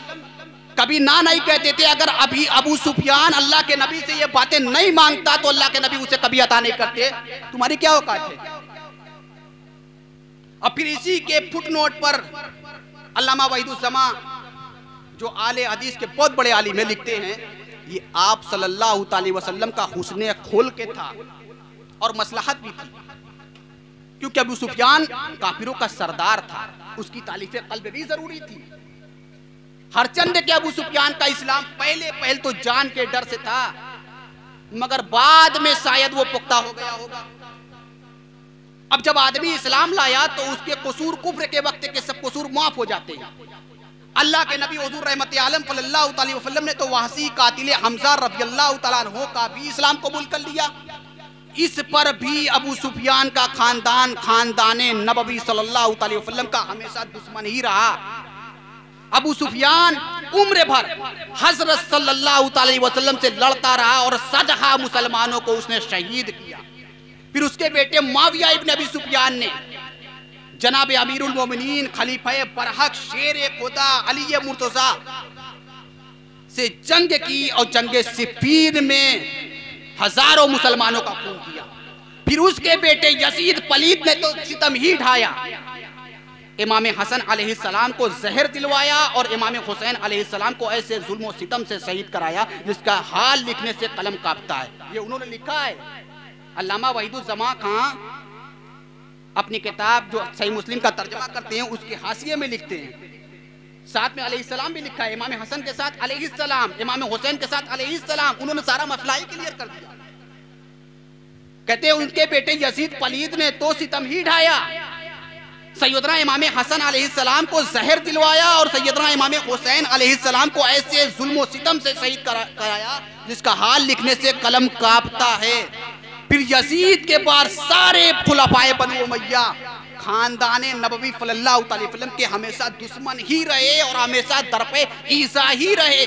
S1: कभी ना नहीं कहते थे, अगर अभी अबू सुफियान अल्लाह के नबी से ये बातें नहीं मांगता तो अल्लाह के नबी उसे कभी अता नहीं करते, तुम्हारी क्या औकात है? और फिर इसी के फुट नोट पर अल्लामा वहीदुज़्ज़मा, जो आले हदीस के बहुत बड़े आलिम हैं, लिखते हैं ये आप सल्लल्लाहु अलैहि वसल्लम का हुस्ने खोल के था और मसलहत भी थी, क्योंकि अबू सुफियान काफिरों का सरदार था, उसकी तालीफ क़ल्ब भी जरूरी थी। हरचंद के अबू सुफियान का इस्लाम पहले तो जान के डर से था, मगर बाद में शायद वो पुख्ता हो गया होगा। अब जब आदमी इस्लाम लाया तो उसके कसूर, कुफ्र के वक्त के सब कसूर माफ हो जाते हैं। अल्लाह के नबी हुजूर रहमत आलम सल्लल्लाहु अलैहि वसल्लम ने तो वहशी कातिल हमजा रज़ियल्लाहु तआला अन्हु का भी इस्लाम कबूल कर लिया। इस पर भी अबू सुफियान का खानदान नबवी सल्लल्लाहु अलैहि वसल्लम का हमेशा दुश्मन ही रहा। अबू सुफियान उम्र भर हजरत सल्लल्लाहु अलैहि वसल्लम से लड़ता रहा और सजहा मुसलमानों को उसने शहीद किया। फिर उसके बेटे माविया इब्न अबी सुफियान ने जनाब अमीरुल मोमिनीन खलीफा बरहक शेर खुदा अली मुर्तज़ा से जंग की और जंग सिफ़ीन में हजारों मुसलमानों का खून किया। फिर उसके बेटे यजीद पलीद ने तो सितम ही ढाया, इमाम हसन अलैहिस्सलाम को जहर दिलवाया और इमाम हुसैन अलैहिस्सलाम को ऐसे जुल्म और सितम से शहीद कराया जिसका हाल लिखने से कलम कांपता है। ये उन्होंने लिखा है। अल्लामा वहीदुज़्ज़मा खां अपनी किताब जो सही मुस्लिम का तर्जुमा करते हैं उसके हाशिये में लिखते हैं, साथ में अलैहिस्सलाम भी लिखा है, इमाम हसन के साथ अलैहिस्सलाम, इमाम हुसैन के साथ अलैहिस्सलाम। उन्होंने सारा मसला ही क्लियर कर दिया। कहते हैं उनके बेटे यजीद पलीद ने तो सितम ही ढाया, सैयदना इमाम हसन अलैहिस्सलाम को जहर दिलवाया और सैयदना इमाम हुसैन अलैहिस्सलाम को ऐसे जुल्म और सितम से शहीद कराया जिसका हाल लिखने से कलम कांपता है। फिर यजीद के बाद सारे खुलफाए बनु उमय्या खानदान नबवी सल्लल्लाहु अलैहि वसल्लम के हमेशा दुश्मन ही रहे और हमेशा दरपे ईसा ही रहे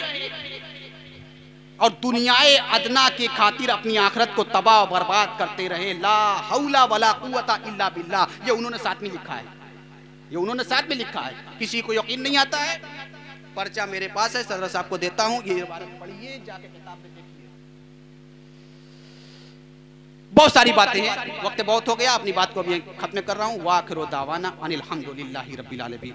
S1: और दुनियाए अदना की खातिर अपनी आखिरत को तबाह बर्बाद करते रहे। ला हौला वला कुव्वता इल्ला बिल्लाह, ये उन्होंने साथ में लिखा है, ये उन्होंने साथ में लिखा है। किसी को यकीन नहीं आता है, पर्चा मेरे पास है, सदर साहब को देता हूँ, ये पढ़िए जाके किताब में देखिए। बहुत सारी बातें हैं, वक्त बहुत हो गया, अपनी बात को अभी खत्म कर रहा हूँ। वाखिरु दावाना अनिल हम्दुलिल्लाहि रब्बिल आलमीन।